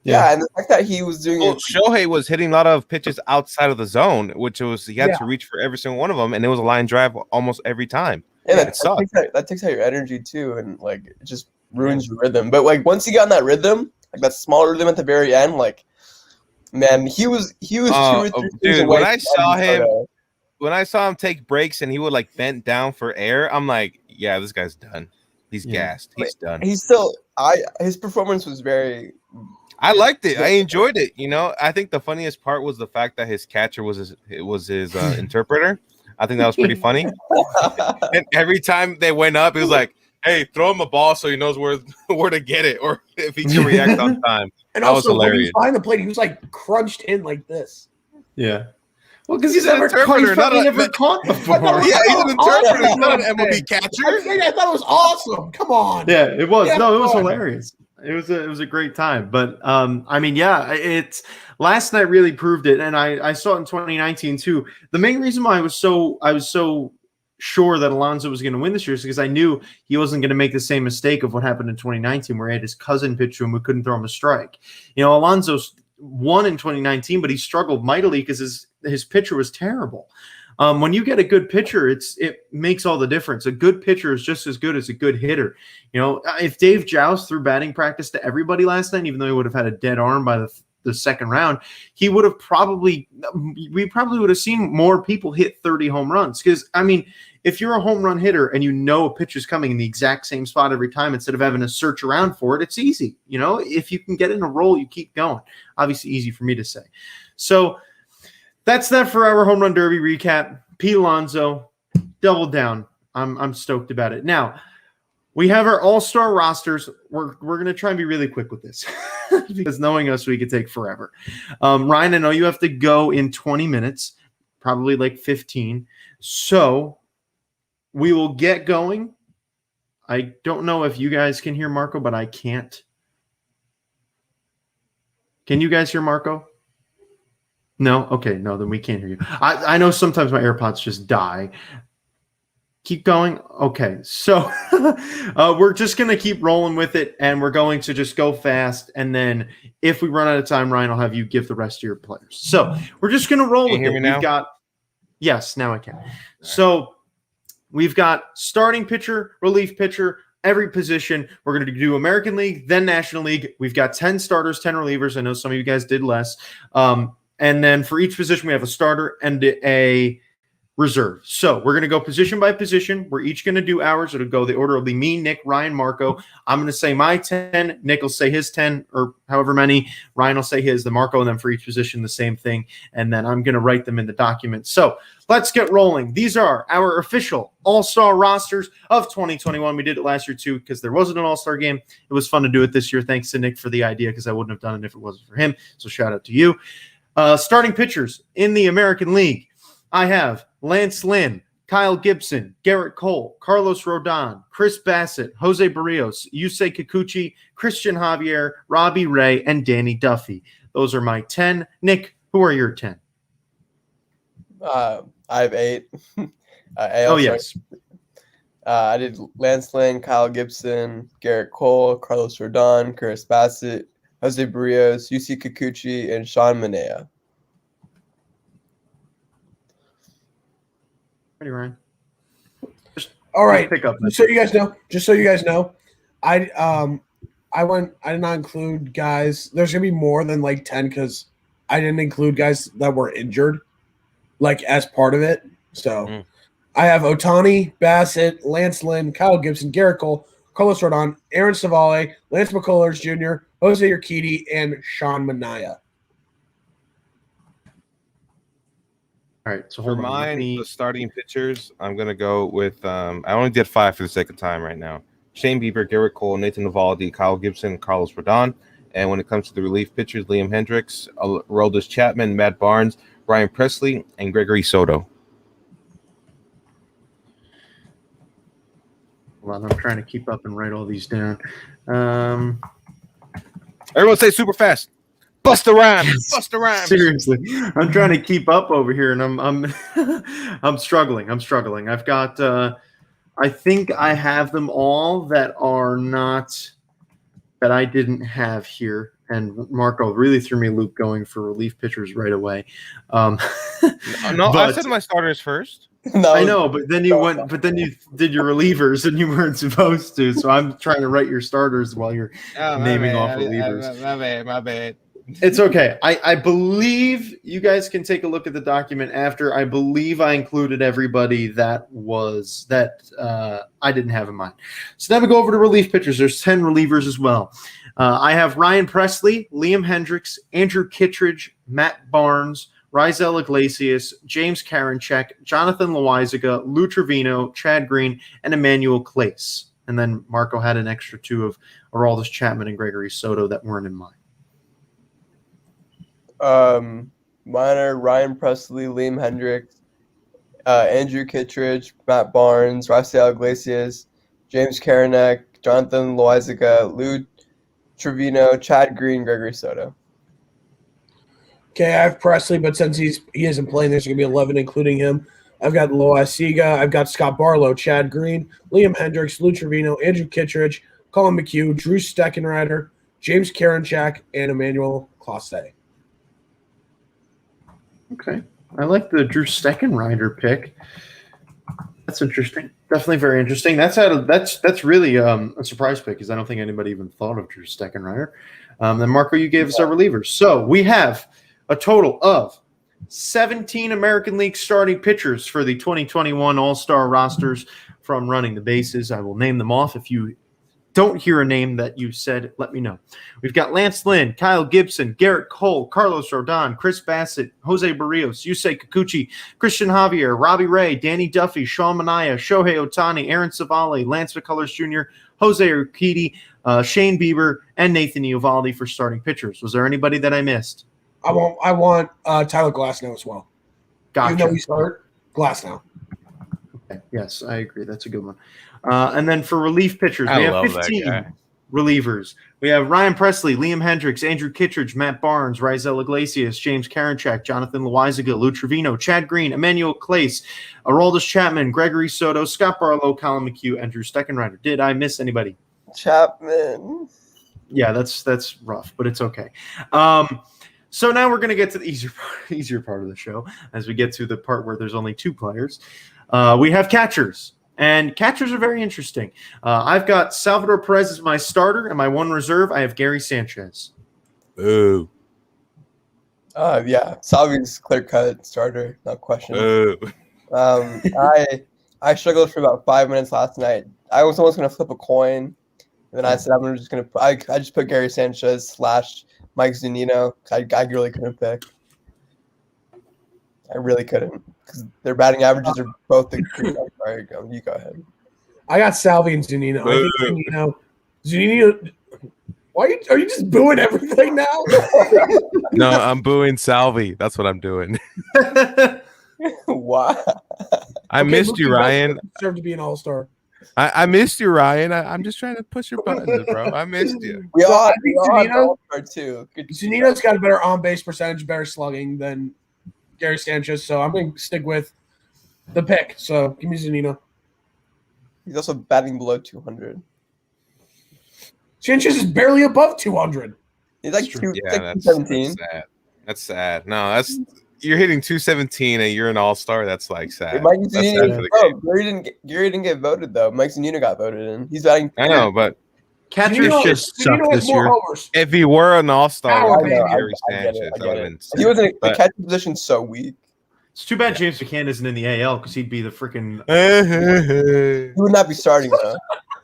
Yeah, and the fact that he was doing Well, Shohei was hitting a lot of pitches outside of the zone, which was he had to reach for every single one of them, and it was a line drive almost every time. Yeah, that takes out your energy too, and like it just ruins your rhythm. But like once he got in that rhythm, like that small rhythm at the very end, like man, he was 2 or 3 dude, away. When I saw him take breaks and he would like bend down for air, I'm like, yeah, this guy's done. He's gassed. He's done. He's still his performance was very. I liked it. I enjoyed it. You know, I think the funniest part was the fact that his catcher was his interpreter. I think that was pretty funny. And every time they went up, he was like, "Hey, throw him a ball so he knows where to get it, or if he can react on time." And that also, was hilarious. when he was behind the plate, he was like crunched in like this. Yeah. Well, because he's an interpreter, never caught before. Yeah, he's an interpreter. He's not an MLB catcher. I thought it was awesome. Come on. Yeah, it was. No, it was hilarious. It was a great time. But I mean, yeah, it's last night really proved it, and I saw it in 2019 too. The main reason why I was so sure that Alonso was going to win this year is because I knew he wasn't going to make the same mistake of what happened in 2019, where he had his cousin pitch to him who couldn't throw him a strike. You know, Alonso won in 2019, but he struggled mightily because his pitcher was terrible. When you get a good pitcher, it makes all the difference. A good pitcher is just as good as a good hitter. You know, if Dave Joust threw batting practice to everybody last night, even though he would have had a dead arm by the second round, we probably would have seen more people hit 30 home runs. Because, I mean, if you're a home run hitter and you know a pitcher's coming in the exact same spot every time instead of having to search around for it, it's easy. You know, if you can get in a roll, you keep going. Obviously easy for me to say. So that's that for our home run derby recap. Pete Alonso, double down. I'm stoked about it. Now, we have our all-star rosters. We're going to try and be really quick with this because knowing us, we could take forever. Ryan, I know you have to go in 20 minutes, probably like 15. So we will get going. I don't know if you guys can hear Marco, but I can't. Can you guys hear Marco? No? Okay, no, then we can't hear you. I know sometimes my AirPods just die. Keep going. Okay, so we're just going to keep rolling with it, and we're going to just go fast, and then if we run out of time, Ryan, I'll have you give the rest of your players. So we're just going to roll with it. We've got – yes, now I can. So we've got starting pitcher, relief pitcher, every position. We're going to do American League, then National League. We've got 10 starters, 10 relievers. I know some of you guys did less. And then for each position, we have a starter and a reserve. So we're going to go position by position. We're each going to do ours. It'll go, the order will be me, Nick, Ryan, Marco. I'm going to say my 10. Nick will say his 10 or however many. Ryan will say his, the Marco, and then for each position, the same thing. And then I'm going to write them in the document. So let's get rolling. These are our official all-star rosters of 2021. We did it last year too because there wasn't an all-star game. It was fun to do it this year. Thanks to Nick for the idea because I wouldn't have done it if it wasn't for him. So shout out to you. Starting pitchers in the American League, I have Lance Lynn, Kyle Gibson, Garrett Cole, Carlos Rodon, Chris Bassett, Jose Barrios, Yusei Kikuchi, Christian Javier, Robbie Ray, and Danny Duffy. Those are my 10. Nick, who are your 10? I have 8. Yes. I did Lance Lynn, Kyle Gibson, Garrett Cole, Carlos Rodon, Chris Bassett, Jose Barrios, Yusei Kikuchi, and Sean Manaea. Ready, Ryan? All right. Pick up just so you guys know, I did not include guys. There's gonna be more than like 10 because I didn't include guys that were injured, like as part of it. So I have Ohtani, Bassett, Lance Lynn, Kyle Gibson, Garrett Cole, Carlos Rodon, Aaron Savale, Lance McCullers Jr., Jose Urquidy, and Sean Manaea. All right. So for mine, the starting pitchers, I'm going to go with I only did 5 for the sake of time right now. Shane Bieber, Garrett Cole, Nathan Eovaldi, Kyle Gibson, Carlos Rodon. And when it comes to the relief pitchers, Liam Hendricks, Aroldis Chapman, Matt Barnes, Ryan Presley, and Gregory Soto. Hold on, I'm trying to keep up and write all these down. Everyone say super fast. Bust the rhyme. Bust the rhyme. Seriously, I'm trying to keep up over here, and I'm I'm struggling. I've got I think I have them all that are not that I didn't have here. And Marco really threw me a loop going for relief pitchers right away. No, I said my starters first. I know, but then you did your relievers, and you weren't supposed to. So I'm trying to write your starters while you're naming off relievers. My bad. It's okay. I believe you guys can take a look at the document after. I believe I included everybody that I didn't have in mind. So now we go over to relief pitchers. There's 10 relievers as well. I have Ryan Presley, Liam Hendricks, Andrew Kittredge, Matt Barnes, Rizal Iglesias, James Karinchak, Jonathan Loizaga, Lou Trevino, Chad Green, and Emmanuel Clace. And then Marco had an extra 2 of Aroldis Chapman and Gregory Soto that weren't in mine. Mine are Ryan Presley, Liam Hendricks, Andrew Kittredge, Matt Barnes, Rizal Iglesias, James Karinchak, Jonathan Loizaga, Lou Trevino, Chad Green, Gregory Soto. Okay, I have Presley, but since he isn't playing, there's going to be 11, including him. I've got Loizaga, I've got Scott Barlow, Chad Green, Liam Hendricks, Lou Trevino, Andrew Kittredge, Colin McHugh, Drew Steckenrider, James Karinchak, and Emmanuel Clase. Okay. I like the Drew Steckenrider pick. That's interesting. Definitely very interesting. That's really a surprise pick because I don't think anybody even thought of Drew Steckenrider. Then Marco, you gave us our relievers. So we have a total of 17 American League starting pitchers for the 2021 All-Star rosters from Running the Bases. I will name them off. If you don't hear a name that you said, let me know. We've got Lance Lynn, Kyle Gibson, Garrett Cole, Carlos Rodon, Chris Bassett, Jose Barrios, Yusei Kikuchi, Christian Javier, Robbie Ray, Danny Duffy, Sean Manaea, Shohei Ohtani, Aaron Savali, Lance McCullers Jr., Jose Urquidy, Shane Bieber, and Nathan Eovaldi for starting pitchers. Was there anybody that I missed? I want Tyler Glasnow as well. Gotcha. Even though we start Glasnow. Okay. Yes, I agree. That's a good one. And then for relief pitchers, we have 15 relievers. We have Ryan Presley, Liam Hendricks, Andrew Kittredge, Matt Barnes, Rizal Iglesias, James Karinchak, Jonathan Loizaga, Lou Trevino, Chad Green, Emmanuel Clace, Aroldis Chapman, Gregory Soto, Scott Barlow, Colin McHugh, and Drew Steckenrider. Did I miss anybody? Chapman. Yeah, that's rough, but it's okay. So now we're going to get to the easier part of the show as we get to the part where there's only 2 players. We have catchers. And catchers are very interesting. I've got Salvador Perez as my starter, and my one reserve, I have Gary Sanchez. Ooh. Yeah, Salvi's clear-cut starter, no question. Ooh. I struggled for about 5 minutes last night. I was almost going to flip a coin, and then I said I'm just going to. I just put Gary Sanchez / Mike Zunino. I really couldn't pick. I really couldn't because their batting averages are both the. Sorry, you go ahead. I got Salvi and Zunino. I think Zunino. Why are you just booing everything now? No, I'm booing Salvi. That's what I'm doing. Wow. I missed you, Ryan. Deserve to be an all-star. I missed you, Ryan. I'm just trying to push your buttons, bro. I missed you. We all Zunino, too. Zunino's got a better on-base percentage, better slugging than Gary Sanchez, so I'm going to stick with the pick. So give me Zunino. He's also batting below 200. Sanchez is barely above 200. He's like, That's 217. That's sad. No, you're hitting 217 and you're an all-star. That's like sad. Mike That's sad Zunino, for the game. Gary didn't get voted though. Mike Zunino got voted in. He's batting. I know, but Catchers just suck Zunino has this more year. homers. if he were an all-star, I it would be know, Gary I get it, Sanchez. I That get would have it. been sick. He wasn't. The But- catching position's so weak. It's too bad James McCann isn't in the AL because he'd be the freaking. He would not be starting though.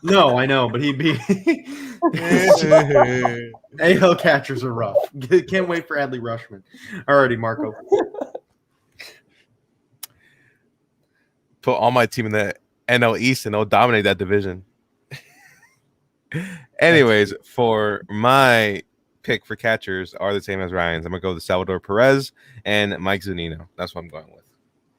No, I know, but he'd be. AL catchers are rough. Can't wait for Adley Rushman. Alrighty, Marco. Put all my team in the NL East and they'll dominate that division. Anyways, for my pick for catchers are the same as Ryan's. I'm going to go with Salvador Perez and Mike Zunino. That's what I'm going with.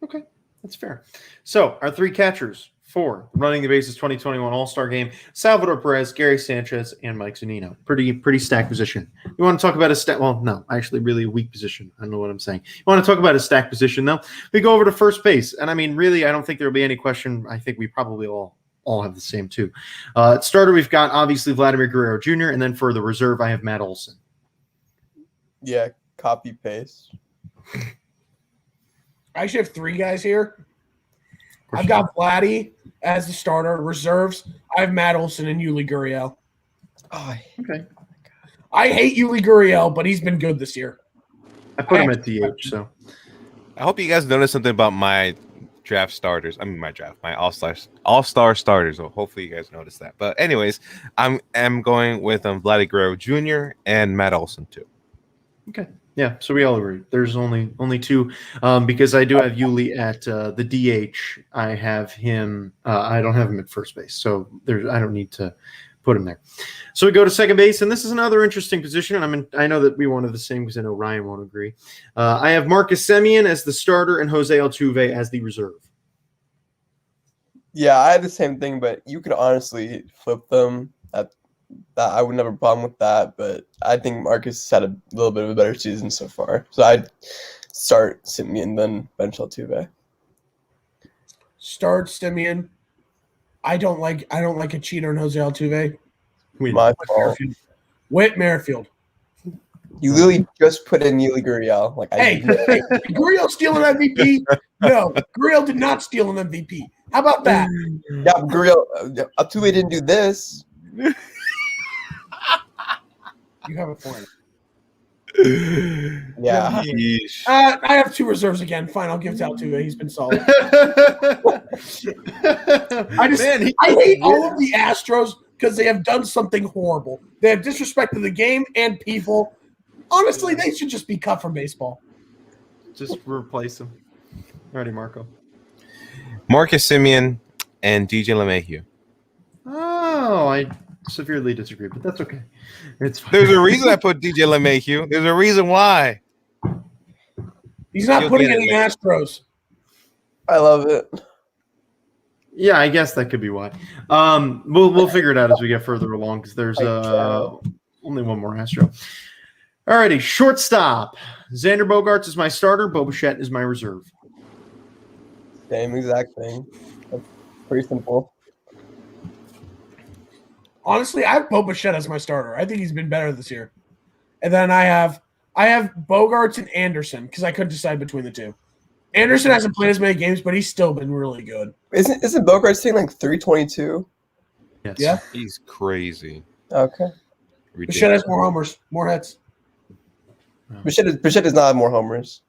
Okay, that's fair. So our 3 catchers 4, running the bases 2021 All-Star Game, Salvador Perez, Gary Sanchez, and Mike Zunino. Pretty stacked position. You want to talk about a stack? Well, no, actually, really a weak position. I don't know what I'm saying. You want to talk about a stacked position, though? We go over to first base, and I mean, really, I don't think there'll be any question. I think we probably all have the same too. At starter, we've got obviously Vladimir Guerrero Jr., and then for the reserve, I have Matt Olson. Yeah, copy paste. I actually have 3 guys here. I've got Vladdy as the starter. Reserves, I have Matt Olson and Yuli Gurriel. Oh, Okay. I hate Yuli Gurriel, but he's been good this year. I put him at DH, so. I hope you guys noticed something about my draft starters. I mean, my all-star starters. So hopefully you guys noticed that. But anyways, I'm going with Vladdy Guerrero Jr. and Matt Olson too. Okay. Yeah, so we all agree. There's only 2 because I do have Yuli at the DH. I have him. I don't have him at first base, so I don't need to put him there. So we go to second base, and this is another interesting position. I know that we wanted the same because I know Ryan won't agree. I have Marcus Semien as the starter and Jose Altuve as the reserve. Yeah, I had the same thing, but you could honestly flip them. That I wouldn't have a problem with that, but I think Marcus had a little bit of a better season so far. So I'd start Simeon, then bench Altuve. Start Simeon. I don't like a cheater in Jose Altuve. My fault. Whit Merrifield. You literally just put in Yuli Gurriel. Hey, Gurriel steal an MVP? No, Gurriel did not steal an MVP. How about that? Yeah, Gurriel. Altuve didn't do this. You have a point. Yeah. I have 2 reserves again. Fine, I'll give it to Altuve. He's been solid. I hate all of the Astros because they have done something horrible. They have disrespected the game and people. Honestly, they should just be cut from baseball. Just replace them. Alrighty, Marco. Marcus Semien and DJ LeMahieu. Oh, I severely disagree, but that's okay. It's fine. There's a reason I put DJ LeMahieu. There's a reason why. He's not putting any Astros. I love it. Yeah, I guess that could be why. We'll figure it out as we get further along because there's only one more Astro. Alrighty, shortstop. Xander Bogaerts is my starter. Bo Bichette is my reserve. Same exact thing. That's pretty simple. Honestly, I have Bo Bichette as my starter. I think he's been better this year. And then I have Bogaerts and Anderson because I couldn't decide between the 2. Anderson hasn't played as many games, but he's still been really good. Isn't Bogaerts saying like 322? Yes. Yeah. He's crazy. Okay. Bichette has more homers, more hits. Bichette does not have more homers.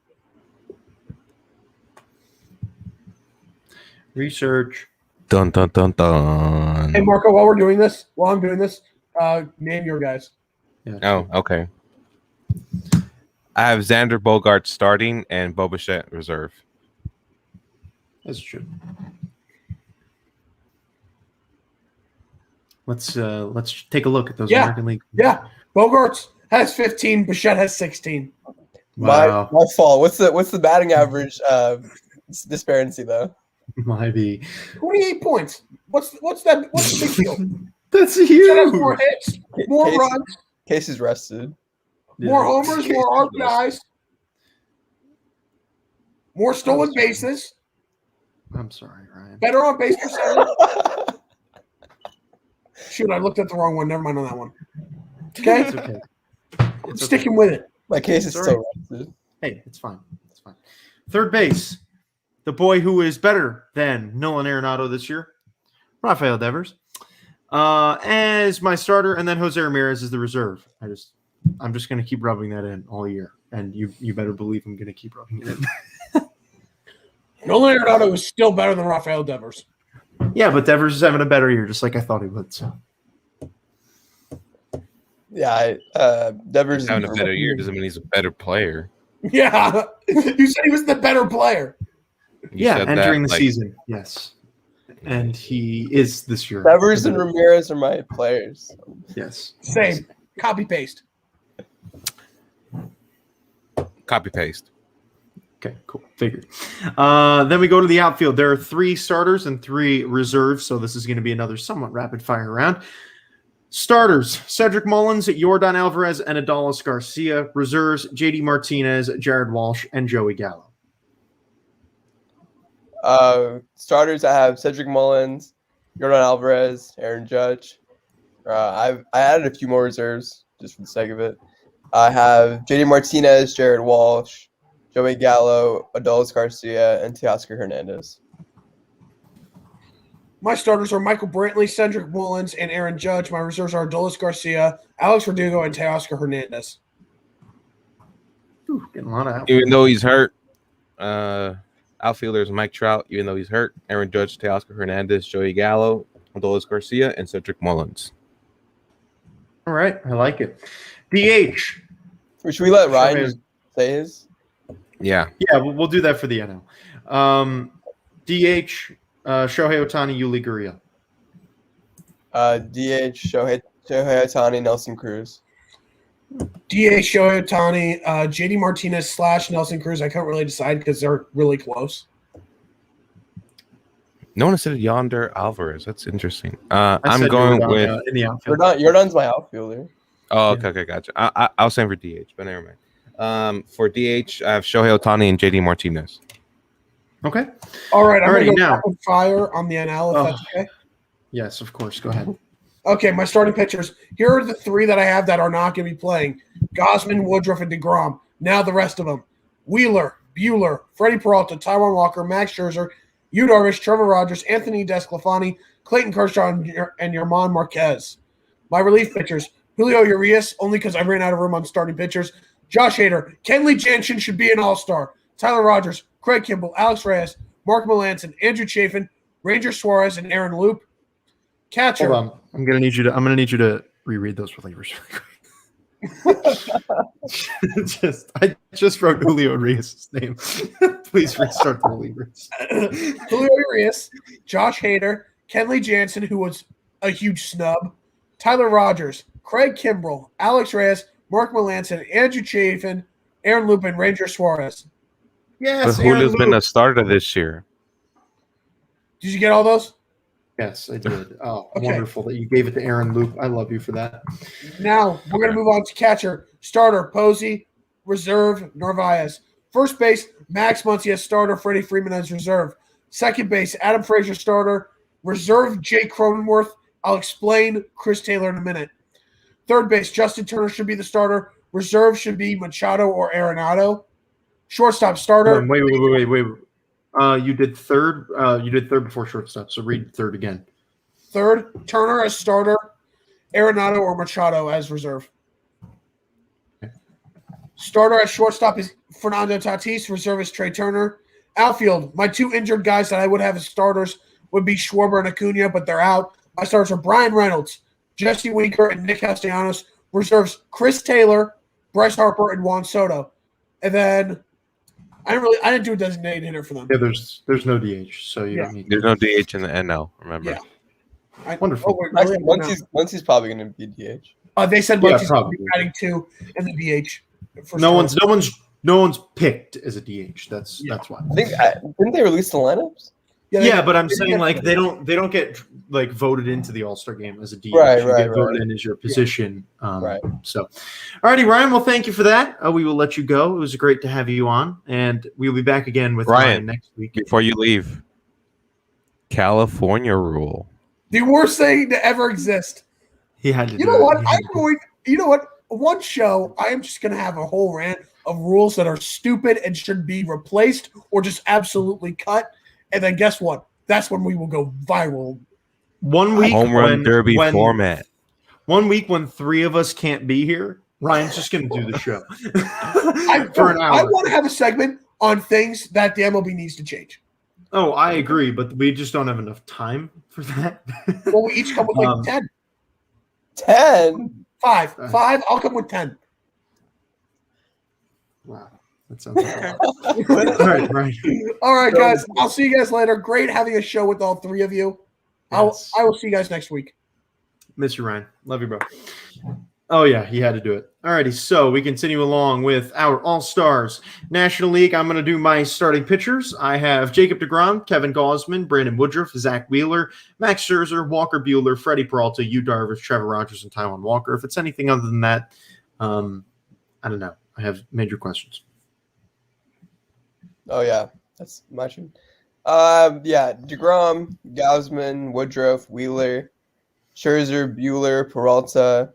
Research. Dun dun dun dun. Hey, Marco, while I'm doing this, name your guys. Yeah. Oh, okay. I have Xander Bogaerts starting and Bo Bichette reserve. As it should. Let's take a look at those American League. Yeah, Bogaerts has 15. Bichette has 16. Wow. My fault. What's the batting average disparity though? Might be 28 points. What's the big deal? That's Bichette has huge. more hits, more runs, Case is rested. more homers, more RBIs, more stolen bases. I'm sorry, Ryan. Better on base percentage. Shoot, I looked at the wrong one. Never mind on that one. Okay, It's okay. I'm sticking with it. My case is It's still rested. Hey, it's fine. It's fine. Third base, the boy who is better than Nolan Arenado this year, Rafael Devers, as my starter, and then Jose Ramirez is the reserve. I'm just going to keep rubbing that in all year, and you better believe I'm going to keep rubbing it in. Nolan Arenado is still better than Rafael Devers. Yeah, but Devers is having a better year, just like I thought he would. So Yeah, Devers Having a better year doesn't mean he's a better player. Yeah, you said he was the better player. You yeah, said entering that, the season, yes, and he is this year. Devers and Ramirez are my players. Yes, Same. Copy paste. Copy paste. Okay, cool. Figured. Then we go to the outfield. There are 3 starters and 3 reserves, so this is going to be another somewhat rapid fire round. Starters: Cedric Mullins, Yordan Alvarez, and Adolis Garcia. Reserves: JD Martinez, Jared Walsh, and Joey Gallo. Starters, I have Cedric Mullins, Yordan Alvarez, Aaron Judge. I added a few more reserves just for the sake of it. I have JD Martinez, Jared Walsh, Joey Gallo, Adolis Garcia, and Teoscar Hernandez. My starters are Michael Brantley, Cedric Mullins, and Aaron Judge. My reserves are Adolis Garcia, Alex Verdugo, and Teoscar Hernandez. Ooh, getting a lot of outfield. Even though he's hurt, outfielders Mike Trout, even though he's hurt, Aaron Judge, Teoscar Hernandez, Joey Gallo, Adolis Garcia, and Cedric Mullins. All right, I like it. DH. Should we let Ryan just say his? Yeah. Yeah, we'll do that for the NL. DH, Shohei Ohtani, Yuli Gurriel. DH, Shohei Ohtani, Nelson Cruz. DA Shohei Ohtani, JD Martinez / Nelson Cruz. I can't really decide because they're really close. No one said Yonder Alvarez. That's interesting. I I'm said going Yordan, with. in the outfield. Yordan's my outfielder. Oh, okay, gotcha. I was saying for DH, but never mind. For DH, I have Shohei Ohtani and JD Martinez. Okay. All right, I'm going to go now. rapid fire on the NL if that's okay. Yes, of course. Go ahead. Okay, my starting pitchers. Here are the 3 that I have that are not going to be playing. Gosman, Woodruff, and DeGrom. Now the rest of them. Wheeler, Buehler, Freddie Peralta, Taijuan Walker, Max Scherzer, Yu Darvish, Trevor Rogers, Anthony DeSclafani, Clayton Kershaw, and Yerman Marquez. My relief pitchers. Julio Urias, only because I ran out of room on starting pitchers. Josh Hader. Kenley Jansen should be an all-star. Tyler Rogers, Craig Kimbrell, Alex Reyes, Mark Melancon, Andrew Chafin, Ranger Suarez, and Aaron Loop. Catcher. Hold on. I'm gonna need you to reread those relievers. I just wrote Julio Urias' name. Please restart the relievers. Julio Urias, Josh Hader, Kenley Jansen, who was a huge snub, Tyler Rogers, Craig Kimbrell, Alex Reyes, Mark Melancon, Andrew Chafin, Aaron Loop, and Ranger Suarez. Yes, But Julio's been a starter this year. Did you get all those? Yes, I did. Oh, Okay. Wonderful that you gave it to Aaron Loop. I love you for that. Now we're going to move on to catcher. Starter, Posey. Reserve, Narvaez. First base, Max Muncy as starter, Freddie Freeman as reserve. Second base, Adam Frazier starter. Reserve, Jake Cronenworth. I'll explain Chris Taylor in a minute. Third base, Justin Turner should be the starter. Reserve should be Machado or Arenado. Shortstop, starter. Wait. You did third. You did third before shortstop. So read third again. Third, Turner as starter. Arenado or Machado as reserve. Starter at shortstop is Fernando Tatis. Reserve is Trey Turner. Outfield, my 2 injured guys that I would have as starters would be Schwarber and Acuna, but they're out. My starters are Brian Reynolds, Jesse Winker, and Nick Castellanos. Reserves Chris Taylor, Bryce Harper, and Juan Soto. And then I didn't do a designated hitter for them. Yeah, there's no DH, so you don't need. There's no DH in the NL. Remember? Yeah. Wonderful. Actually, once he's probably going to be DH. They said Yeah, Muncie's probably. adding 2 in the DH. For No starters. one's picked as a DH. That's why. I think didn't they release the lineups? Yeah, but I'm they saying get- like they don't get like voted into the All-Star game as a DH. Right, You right, get right. voted in as your position. Right. So, alrighty, Ryan. Well, thank you for that. We will let you go. It was great to have you on, and we'll be back again with Ryan next week. Before you leave, California rule. The worst thing to ever exist. He had to. You do know it. what? He had to do it. You know what? One show, I am just going to have a whole rant of rules that are stupid and should be replaced or just absolutely cut. And then guess what? That's when we will go viral. 1 week Home run derby when format. 1 week when 3 of us can't be here, Ryan's just going to do the show for an I hour. want to have a segment on things that the MLB needs to change. Oh, I agree, but we just don't have enough time for that. Well, we each come with like 10. 10. 5. I'll come with 10. Wow, that sounds like all right, Ryan. All right, guys. I'll see you guys later. Great having a show with all 3 of you. Yes. I will see you guys next week. Miss you, Ryan. Love you, bro. Oh, yeah, he had to do it. Alrighty, so we continue along with our All-Stars. National League, I'm going to do my starting pitchers. I have Jacob deGrom, Kevin Gausman, Brandon Woodruff, Zach Wheeler, Max Scherzer, Walker Buehler, Freddie Peralta, Yu Darvish, Trevor Rogers, and Taijuan Walker. If it's anything other than that, I don't know. I have major questions. Oh yeah, that's my turn. Yeah, deGrom, Gausman, Woodruff, Wheeler, Scherzer, Bueller, Peralta,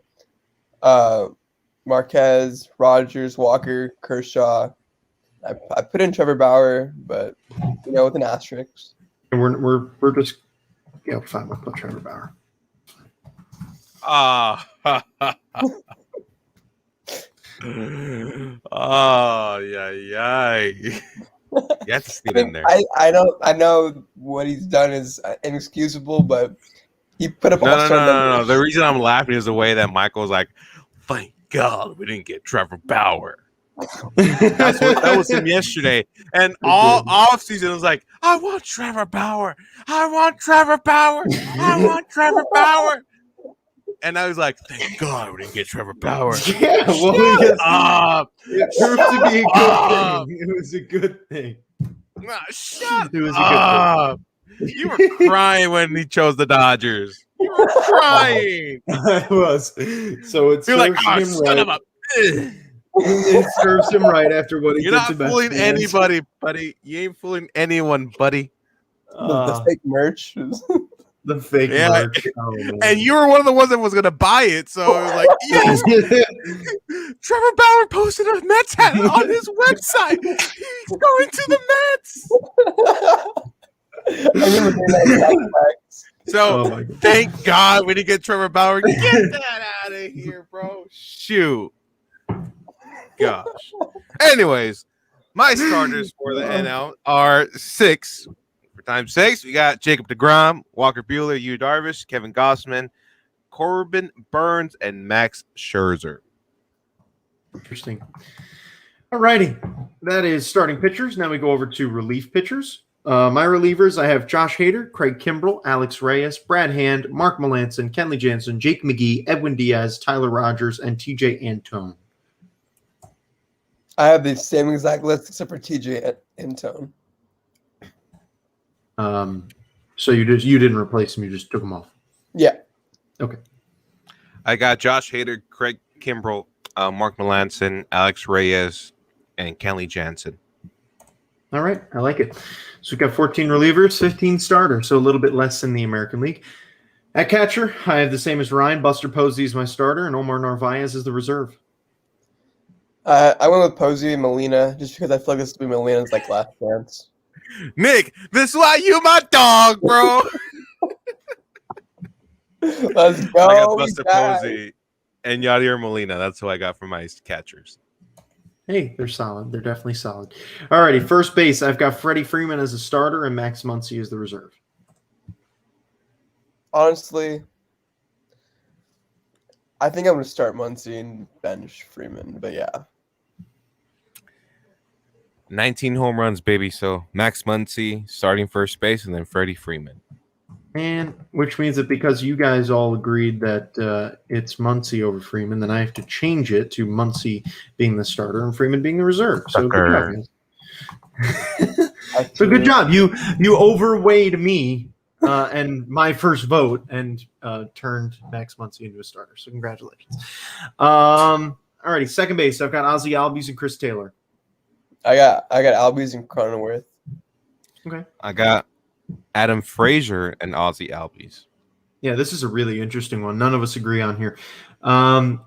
Marquez, Rogers, Walker, Kershaw. I put in Trevor Bauer, but with an asterisk. And we're just fine. We'll put Trevor Bauer. Oh, yeah. You have to get in there. I know what he's done is inexcusable, but he put up No. The reason I'm laughing is the way that Michael's like, thank God we didn't get Trevor Bauer. That was him yesterday. And all off season, it was like, I want Trevor Bauer. I want Trevor Bauer. I want Trevor Bauer. And I was like, thank God we didn't get Trevor Bauer. Yeah, well, it proved to be a good thing. It was a good thing. Shut It was a good thing. You were crying when he chose the Dodgers. You were crying. I was. So it You're like, serves him son right. of a. It serves him right after what he You're did not to Mets fooling fans. anybody, buddy. You ain't fooling anyone, buddy. The fake merch. The fake merch. Oh, and you were one of the ones that was gonna buy it, so it was like, yes, Trevor Bauer posted a Mets hat on his website. He's going to the Mets. I remember doing that. So thank God we didn't get Trevor Bauer. Get that out of here, bro. Shoot. Gosh. Anyways, my starters for the NL are 6. For time 6, we got Jacob deGrom, Walker Buehler, Yu Darvish, Kevin Gausman, Corbin Burns, and Max Scherzer. Interesting. All righty. That is starting pitchers. Now we go over to relief pitchers. My relievers, I have Josh Hader, Craig Kimbrell, Alex Reyes, Brad Hand, Mark Melancon, Kenley Jansen, Jake McGee, Edwin Diaz, Tyler Rogers, and TJ Antone. I have the same exact list except for TJ Antone. So you didn't replace him, you just took him off. Yeah. Okay. I got Josh Hader, Craig Kimbrell, Mark Melancon, Alex Reyes, and Kenley Jansen. All right, I like it. So we've got 14 relievers, 15 starters, so a little bit less than the American League. At catcher, I have the same as Ryan. Buster Posey is my starter, and Omar Narvaez is the reserve. I went with Posey and Molina just because I feel like this will be Molina's last chance. Nick, this is why you my dog, bro. Let's go. I got Buster Posey and Yadier Molina. That's who I got for my catchers. Hey, they're solid. They're definitely solid. All righty, first base, I've got Freddie Freeman as a starter and Max Muncy as the reserve. Honestly, I think I'm going to start Muncy and bench Freeman, but yeah. 19 home runs, baby. So Max Muncy starting first base, and then Freddie Freeman. And which means that because you guys all agreed that it's Muncy over Freeman, then I have to change it to Muncy being the starter and Freeman being the reserve. So good job, guys. So good job. You overweighed me and my first vote and turned Max Muncy into a starter. So congratulations. All righty, second base. I've got Ozzie Albies and Chris Taylor. I got Albies and Cronenworth. Okay. I got Adam Frazier and Ozzie Albies. Yeah, this is a really interesting one. None of us agree on here.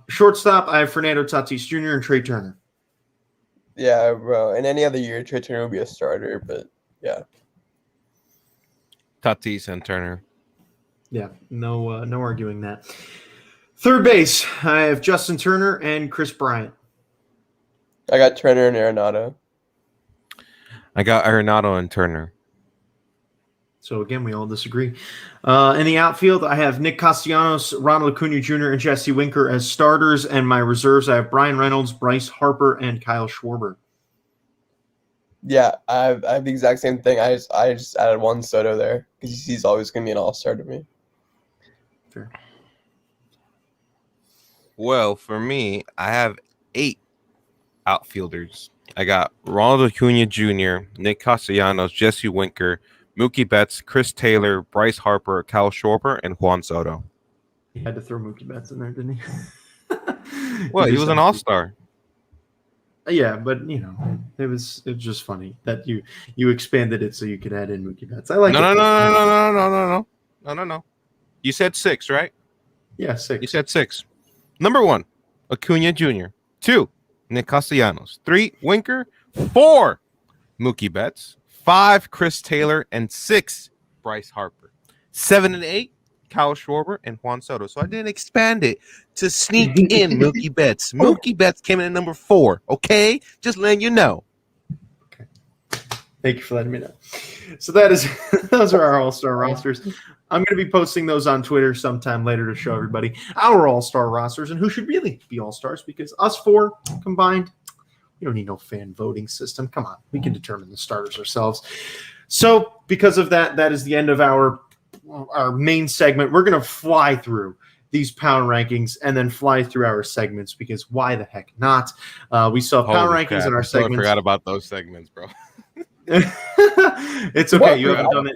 Shortstop, I have Fernando Tatis Jr. and Trey Turner. Yeah, bro. In any other year, Trey Turner would be a starter, but yeah. Tatis and Turner. Yeah, no arguing that. Third base, I have Justin Turner and Chris Bryant. I got Turner and Arenado. I got Arenado and Turner. So, again, we all disagree. In the outfield, I have Nick Castellanos, Ronald Acuna Jr., and Jesse Winker as starters. And my reserves, I have Brian Reynolds, Bryce Harper, and Kyle Schwarber. Yeah, I have the exact same thing. I just added Juan Soto there because he's always going to be an all-star to me. Fair. Well, for me, I have 8 outfielders. I got Ronald Acuna Jr., Nick Castellanos, Jesse Winker, Mookie Betts, Chris Taylor, Bryce Harper, Kyle Schwarber, and Juan Soto. He had to throw Mookie Betts in there, didn't he? Well, he just was an had to. all-star. Yeah, but it was just funny that you expanded it so you could add in Mookie Betts. I like No, it. no, no, no, no, no, no, no, no, no, no, no. You said 6, right? Yeah, 6. You said 6. Number 1, Acuna Jr. 2, Nick Castellanos. 3, Winker. 4, Mookie Betts. 5, Chris Taylor. And 6, Bryce Harper. 7 and 8, Kyle Schwarber and Juan Soto. So I didn't expand it to sneak in Mookie Betts. Mookie Betts came in at number 4. Okay, just letting you know. Okay, thank you for letting me know. So those are our all-star rosters. I'm going to be posting those on Twitter sometime later to show everybody our all-star rosters and who should really be all-stars, because us 4 combined, we don't need no fan voting system. Come on, we can determine the starters ourselves. So because of that, that is the end of our main segment. We're going to fly through these power rankings and then fly through our segments, because why the heck not? We saw power rankings in our segments. I forgot about those segments, bro. It's okay. You haven't done it.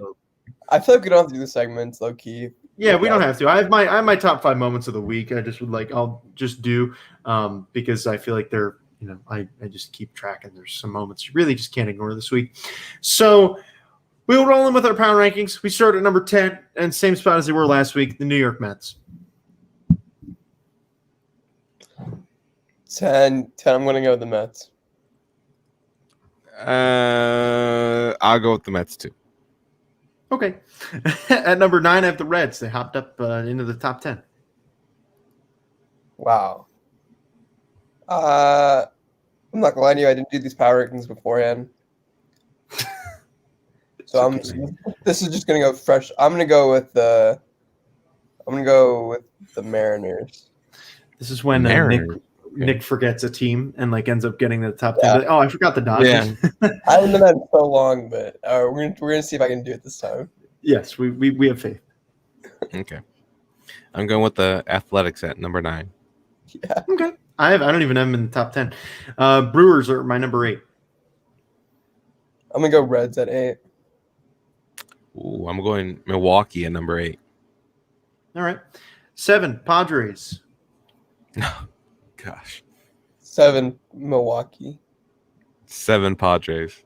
I feel like we don't have to do the segments, low key. Yeah, we don't have to. I have my top 5 moments of the week. I'll just do because I feel like they're, I just keep track, and there's some moments you really just can't ignore this week. So we'll roll in with our power rankings. We start at number 10, and same spot as they were last week, the New York Mets. 10, I'm going to go with the Mets. I'll go with the Mets too. Okay. At number 9, I have the Reds. They hopped up into the top 10. Wow. I'm not gonna lie to you. I didn't do these power rankings beforehand, so this is just gonna go fresh. I'm gonna go with the Mariners. This is when Nick forgets a team and ends up getting the top 10. Yeah. Like, oh, I forgot the Dodgers. Yeah. I haven't done that in so long, but we're gonna see if I can do it this time. Yes, we have faith. Okay, I'm going with the Athletics at number 9. Yeah. Okay. I don't even have them in the top 10. Brewers are my number 8. I'm gonna go Reds at 8. Ooh, I'm going Milwaukee at number 8. All right. 7, Padres. Gosh. 7, Milwaukee. 7, Padres.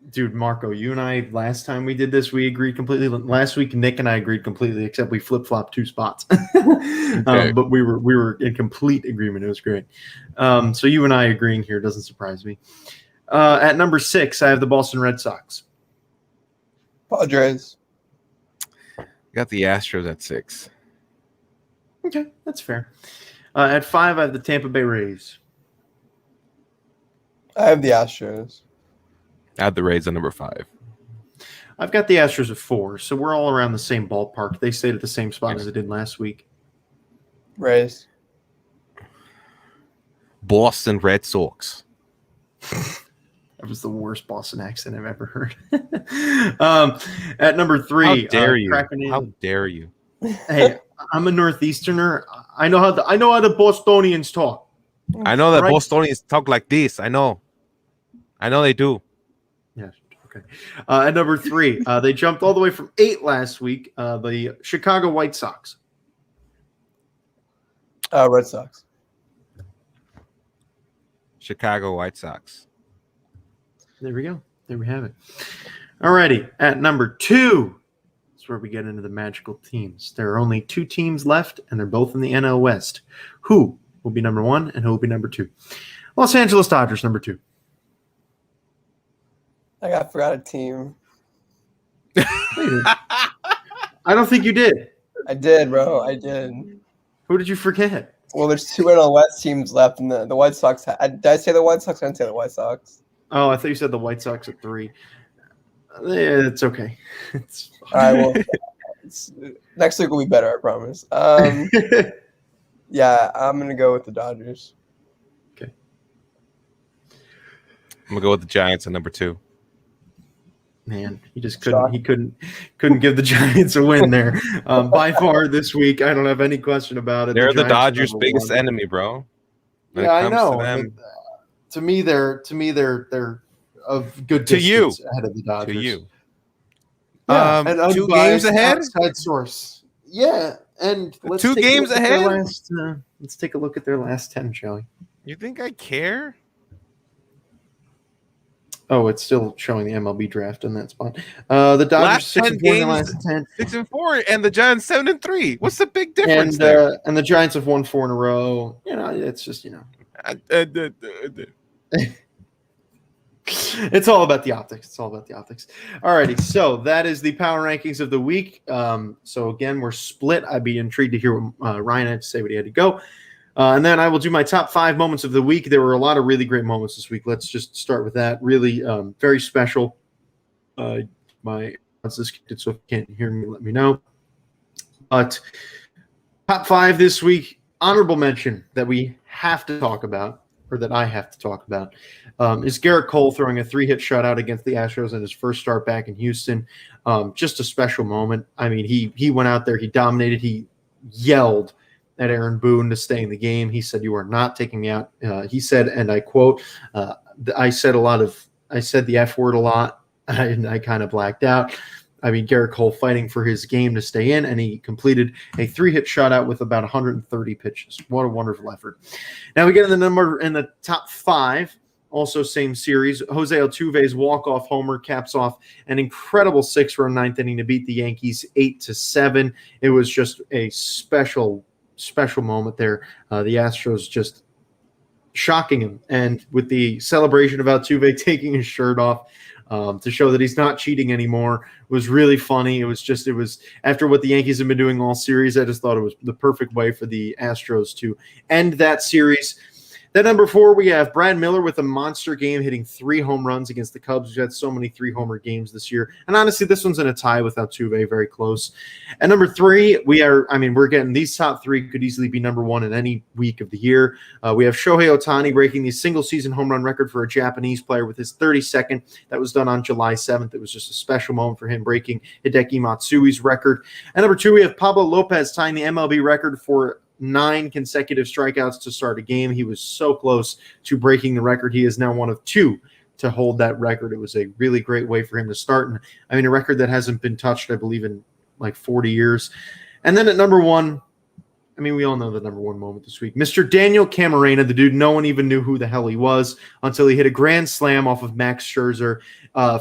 Dude, Marco, you and I, last time we did this, we agreed completely. Last week, Nick and I agreed completely, except we flip-flopped 2 spots. Okay. But we were in complete agreement. It was great. So you and I agreeing here doesn't surprise me. At number 6, I have the Boston Red Sox. Padres. Got the Astros at 6. Okay, that's fair. At 5, I have the Tampa Bay Rays. I have the Astros. I have the Rays at number 5. I've got the Astros at 4, so we're all around the same ballpark. They stayed at the same spot as they did last week. Rays. Boston Red Sox. That was the worst Boston accent I've ever heard. At number 3, How dare you? How dare you? Hey, I'm a Northeasterner. I know how the Bostonians talk. I know that Right. Bostonians talk like this. I know they do. Yes. Okay. At number 3, they jumped all the way from 8 last week. The Chicago White Sox. Red Sox. Chicago White Sox. There we go. There we have it. Alrighty. At number 2, that's where we get into the magical teams. There are only 2 teams left, and they're both in the NL West. Who will be number 1 and who will be number 2? Los Angeles Dodgers, number 2. I forgot a team. I don't think you did. I did, bro. I did. Who did you forget? Well, there's 2 NL West teams left, and the White Sox. Did I say the White Sox? I didn't say the White Sox. Oh, I thought you said the White Sox at 3. It's okay. It's All right. Well, next week will be better. I promise. Yeah, I'm gonna go with the Dodgers. I'm gonna go with the Giants at number 2. Man, he just couldn't. He couldn't give the Giants a win there. By far this week, I don't have any question about it. They're the Giants are Dodgers' number biggest one. enemy, bro. When Yeah, it I comes know. to them, To me, they're of good To you. distance ahead of the Dodgers. to you. Yeah, an 2 games unbiased ahead. outside source. Yeah, and let's 2 take a games look at their ahead? last, let's take a look at their last 10, shall we? You think I care? Oh, it's still showing the MLB draft in that spot. The Dodgers Last 6 10 and 4 in the games, last 10, 6-4, and the Giants 7-3. What's the big difference and there? and the Giants have won 4 in a row. You know, it's just it's all about the optics. It's all about the optics. Alrighty, so that is the power rankings of the week. So again, we're split. I'd be intrigued to hear what Ryan had to say, what he had to go. And then I will do my top 5 moments of the week. There were a lot of really great moments this week. Let's just start with that. Really very special. My disconnected, so if you can't hear me, let me know. But top 5 this week, honorable mention that we have to talk about, or that I have to talk about, is Garrett Cole throwing a 3-hit shutout against the Astros in his first start back in Houston. Just a special moment. I mean, he went out there, he dominated, he yelled at Aaron Boone to stay in the game. He said, "You are not taking me out." He said, and I quote, I said the F word a lot, and I kind of blacked out. I mean, Garrett Cole fighting for his game to stay in, and he completed a 3-hit shutout with about 130 pitches. What a wonderful effort. Now we get in the top 5, also same series. Jose Altuve's walk-off homer caps off an incredible 6-run ninth inning to beat the Yankees 8-7. It was just a special moment there. The Astros just shocking him, and with the celebration of Altuve taking his shirt off to show that he's not cheating anymore was really funny. It was after what the Yankees have been doing all series. I just thought it was the perfect way for the Astros to end that series. Then number 4, we have Brad Miller with a monster game, hitting 3 home runs against the Cubs. We've had so many 3-homer games this year. And honestly, this one's in a tie with Altuve, very close. And number 3, we're getting these top 3 could easily be number 1 in any week of the year. We have Shohei Ohtani breaking the single-season home run record for a Japanese player with his 32nd. That was done on July 7th. It was just a special moment for him, breaking Hideki Matsui's record. And number 2, we have Pablo Lopez tying the MLB record for 9 consecutive strikeouts to start a game. He was so close to breaking the record. He is now one of 2 to hold that record. It was a really great way for him to start. And I mean, a record that hasn't been touched, I believe, in like 40 years. And then at number 1, I mean, we all know the number 1 moment this week. Mr. Daniel Camarena, the dude no one even knew who the hell he was until he hit a grand slam off of Max Scherzer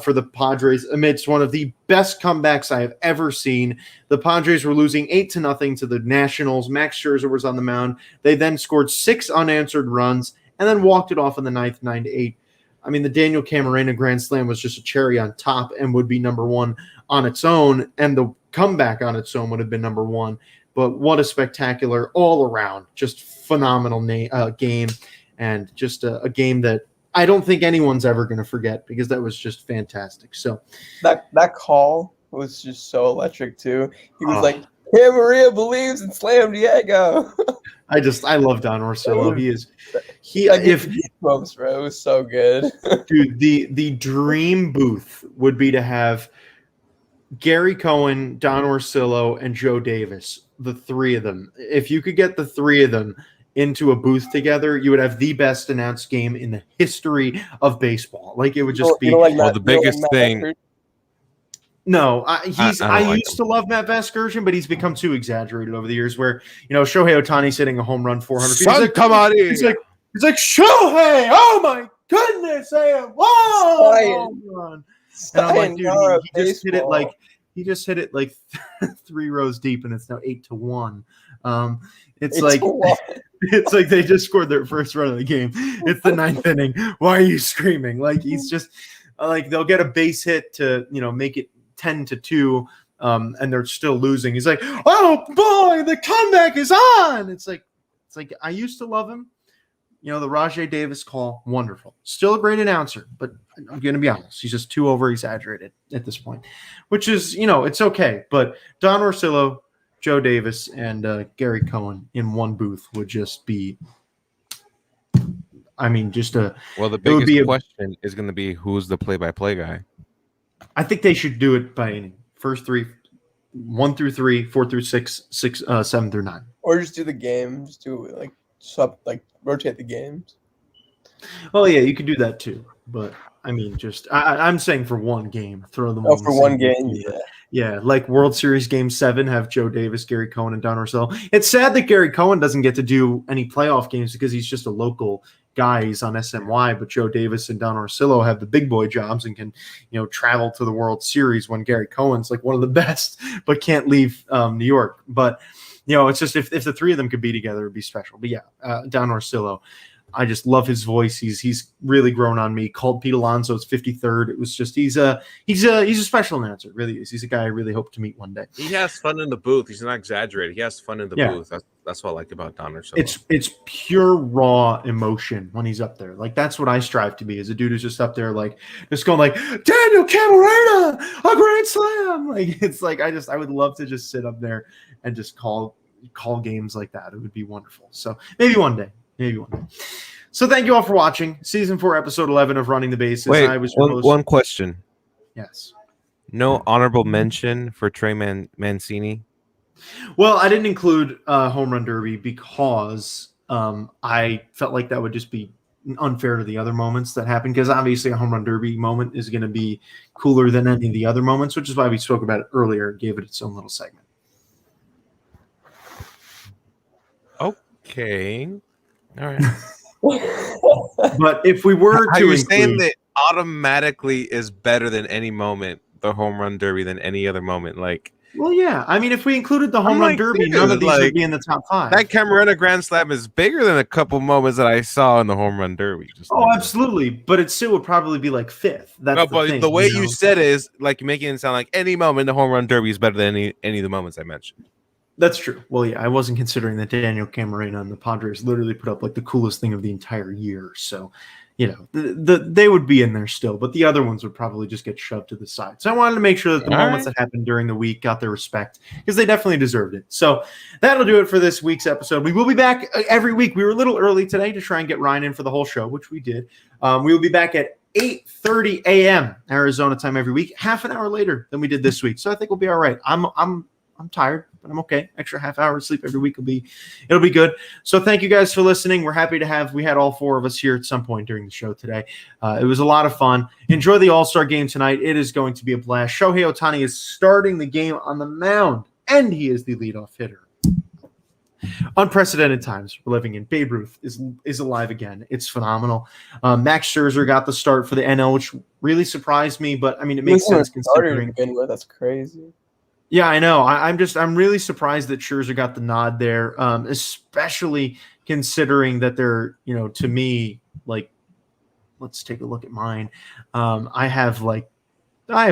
for the Padres amidst one of the best comebacks I have ever seen. The Padres were losing 8-0 to the Nationals. Max Scherzer was on the mound. They then scored 6 unanswered runs and then walked it off in the 9th, 9-8. I mean, the Daniel Camarena grand slam was just a cherry on top and would be number 1 on its own, and the comeback on its own would have been number 1. But what a spectacular, all-around, just phenomenal game, and just a game that I don't think anyone's ever going to forget, because that was just fantastic. So that call was just so electric too. He was like, "Hey, Maria believes in Slam Diego." I love Don Orsillo. Bro, it was so good. Dude, the dream booth would be to have Gary Cohen, Don Orsillo, and Joe Davis, the 3 of them. If you could get the 3 of them into a booth together, you would have the best announced game in the history of baseball. Like, it would just be the biggest thing. No, I used to love Matt Vasgersian, but he's become too exaggerated over the years. Where Shohei Ohtani's hitting a home run 400 feet. He's like Shohei. Oh my goodness! Whoa! Home run. And I'm like, dude, he just hit it like 3 rows deep, and it's now 8-1. It's like they just scored their first run of the game. It's the 9th inning. Why are you screaming? Like, he's just like, they'll get a base hit to make it 10-2, and they're still losing. He's like, oh boy, the comeback is on. It's like I used to love him. The Rajay Davis call, wonderful. Still a great announcer, but I'm going to be honest, he's just too over-exaggerated at this point, which is, it's okay. But Don Orsillo, Joe Davis, and Gary Cohen in one booth would just be, I mean, just a... Well, the biggest question is going to be, who's the play-by-play guy? I think they should do it by inning. First 3, 1 through 3, 4 through 6, 7 through 9. Or just do the game. Just do like swap, like rotate the games. Oh yeah, you could do that too. But I mean, just I'm saying for one game, throw them. Oh, all in for the one same game, game. yeah. Yeah, like World Series Game 7, have Joe Davis, Gary Cohen, and Don Orsillo. It's sad that Gary Cohen doesn't get to do any playoff games because he's just a local guy. He's on SMY, but Joe Davis and Don Orsillo have the big boy jobs and can, travel to the World Series when Gary Cohen's like one of the best, but can't leave New York. But, it's just if the three of them could be together, it'd be special. But yeah, Don Orsillo. I just love his voice. He's really grown on me. Called Pete Alonso's 53rd. It was just he's a special announcer. Really is. He's a guy I really hope to meet one day. He has fun in the booth. He's not exaggerating. He has fun in the booth. That's what I like about Don Orsillo. It's pure raw emotion when he's up there. Like that's what I strive to be. As a dude who's just up there, like just going like Daniel Camarena, a grand slam. Like it's like I would love to just sit up there and just call games like that. It would be wonderful. So maybe one day. So thank you all for watching season 4, episode 11 of Running the Bases. Wait, I was one question. Yes. No honorable mention for Trey Mancini. Well, I didn't include home run derby because I felt like that would just be unfair to the other moments that happened. Because obviously a home run derby moment is going to be cooler than any of the other moments, which is why we spoke about it earlier. Gave it its own little segment. Okay. All right. But if we were to you're saying that automatically is better than any moment, the home run derby, than any other moment, like. Well, yeah. I mean, if we included the home run derby, none of these would be in the top 5. That Camarena Grand Slam is bigger than a couple moments that I saw in the home run derby. Absolutely. But it still would probably be like 5th. That's but thing, the way you said it is like making it sound like any moment in the home run derby is better than any of the moments I mentioned. That's true. Well, yeah, I wasn't considering that Daniel Camarena and the Padres literally put up like the coolest thing of the entire year. So, they would be in there still, but the other ones would probably just get shoved to the side. So I wanted to make sure that the moments that happened during the week got their respect because they definitely deserved it. So that'll do it for this week's episode. We will be back every week. We were a little early today to try and get Ryan in for the whole show, which we did. We will be back at 8:30 a.m. Arizona time every week, half an hour later than we did this week. So I think we'll be all right. I'm tired, but I'm okay. Extra half hour of sleep every week it'll be good. So thank you guys for listening. We're happy to we had all 4 of us here at some point during the show today. It was a lot of fun. Enjoy the All-Star game tonight. It is going to be a blast. Shohei Ohtani is starting the game on the mound, and he is the leadoff hitter. Unprecedented times we're living in. Babe Ruth is alive again. It's phenomenal. Max Scherzer got the start for the NL, which really surprised me, but I mean, it makes sense considering. That's crazy. Yeah, I know. I'm really surprised that Scherzer got the nod there, especially considering that they're, to me, like, let's take a look at mine. I have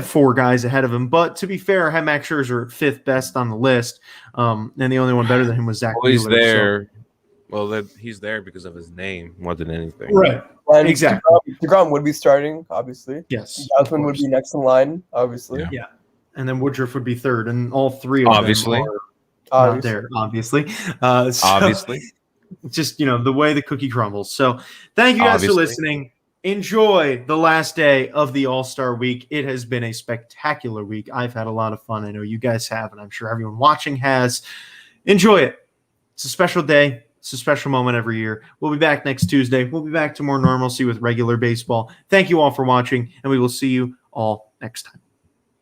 4 guys ahead of him, but to be fair, I had Max Scherzer at 5th best on the list, and the only one better than him was Zach Wheeler. He's there. So. He's there because of his name more than anything. Right. And exactly. DeGrom would be starting, obviously. Yes. Jasmine would be next in line, obviously. Yeah. And then Woodruff would be 3rd, and all 3 of them are not there, obviously. Obviously. Just, the way the cookie crumbles. So thank you guys for listening. Enjoy the last day of the All-Star Week. It has been a spectacular week. I've had a lot of fun. I know you guys have, and I'm sure everyone watching has. Enjoy it. It's a special day. It's a special moment every year. We'll be back next Tuesday. We'll be back to more normalcy with regular baseball. Thank you all for watching, and we will see you all next time.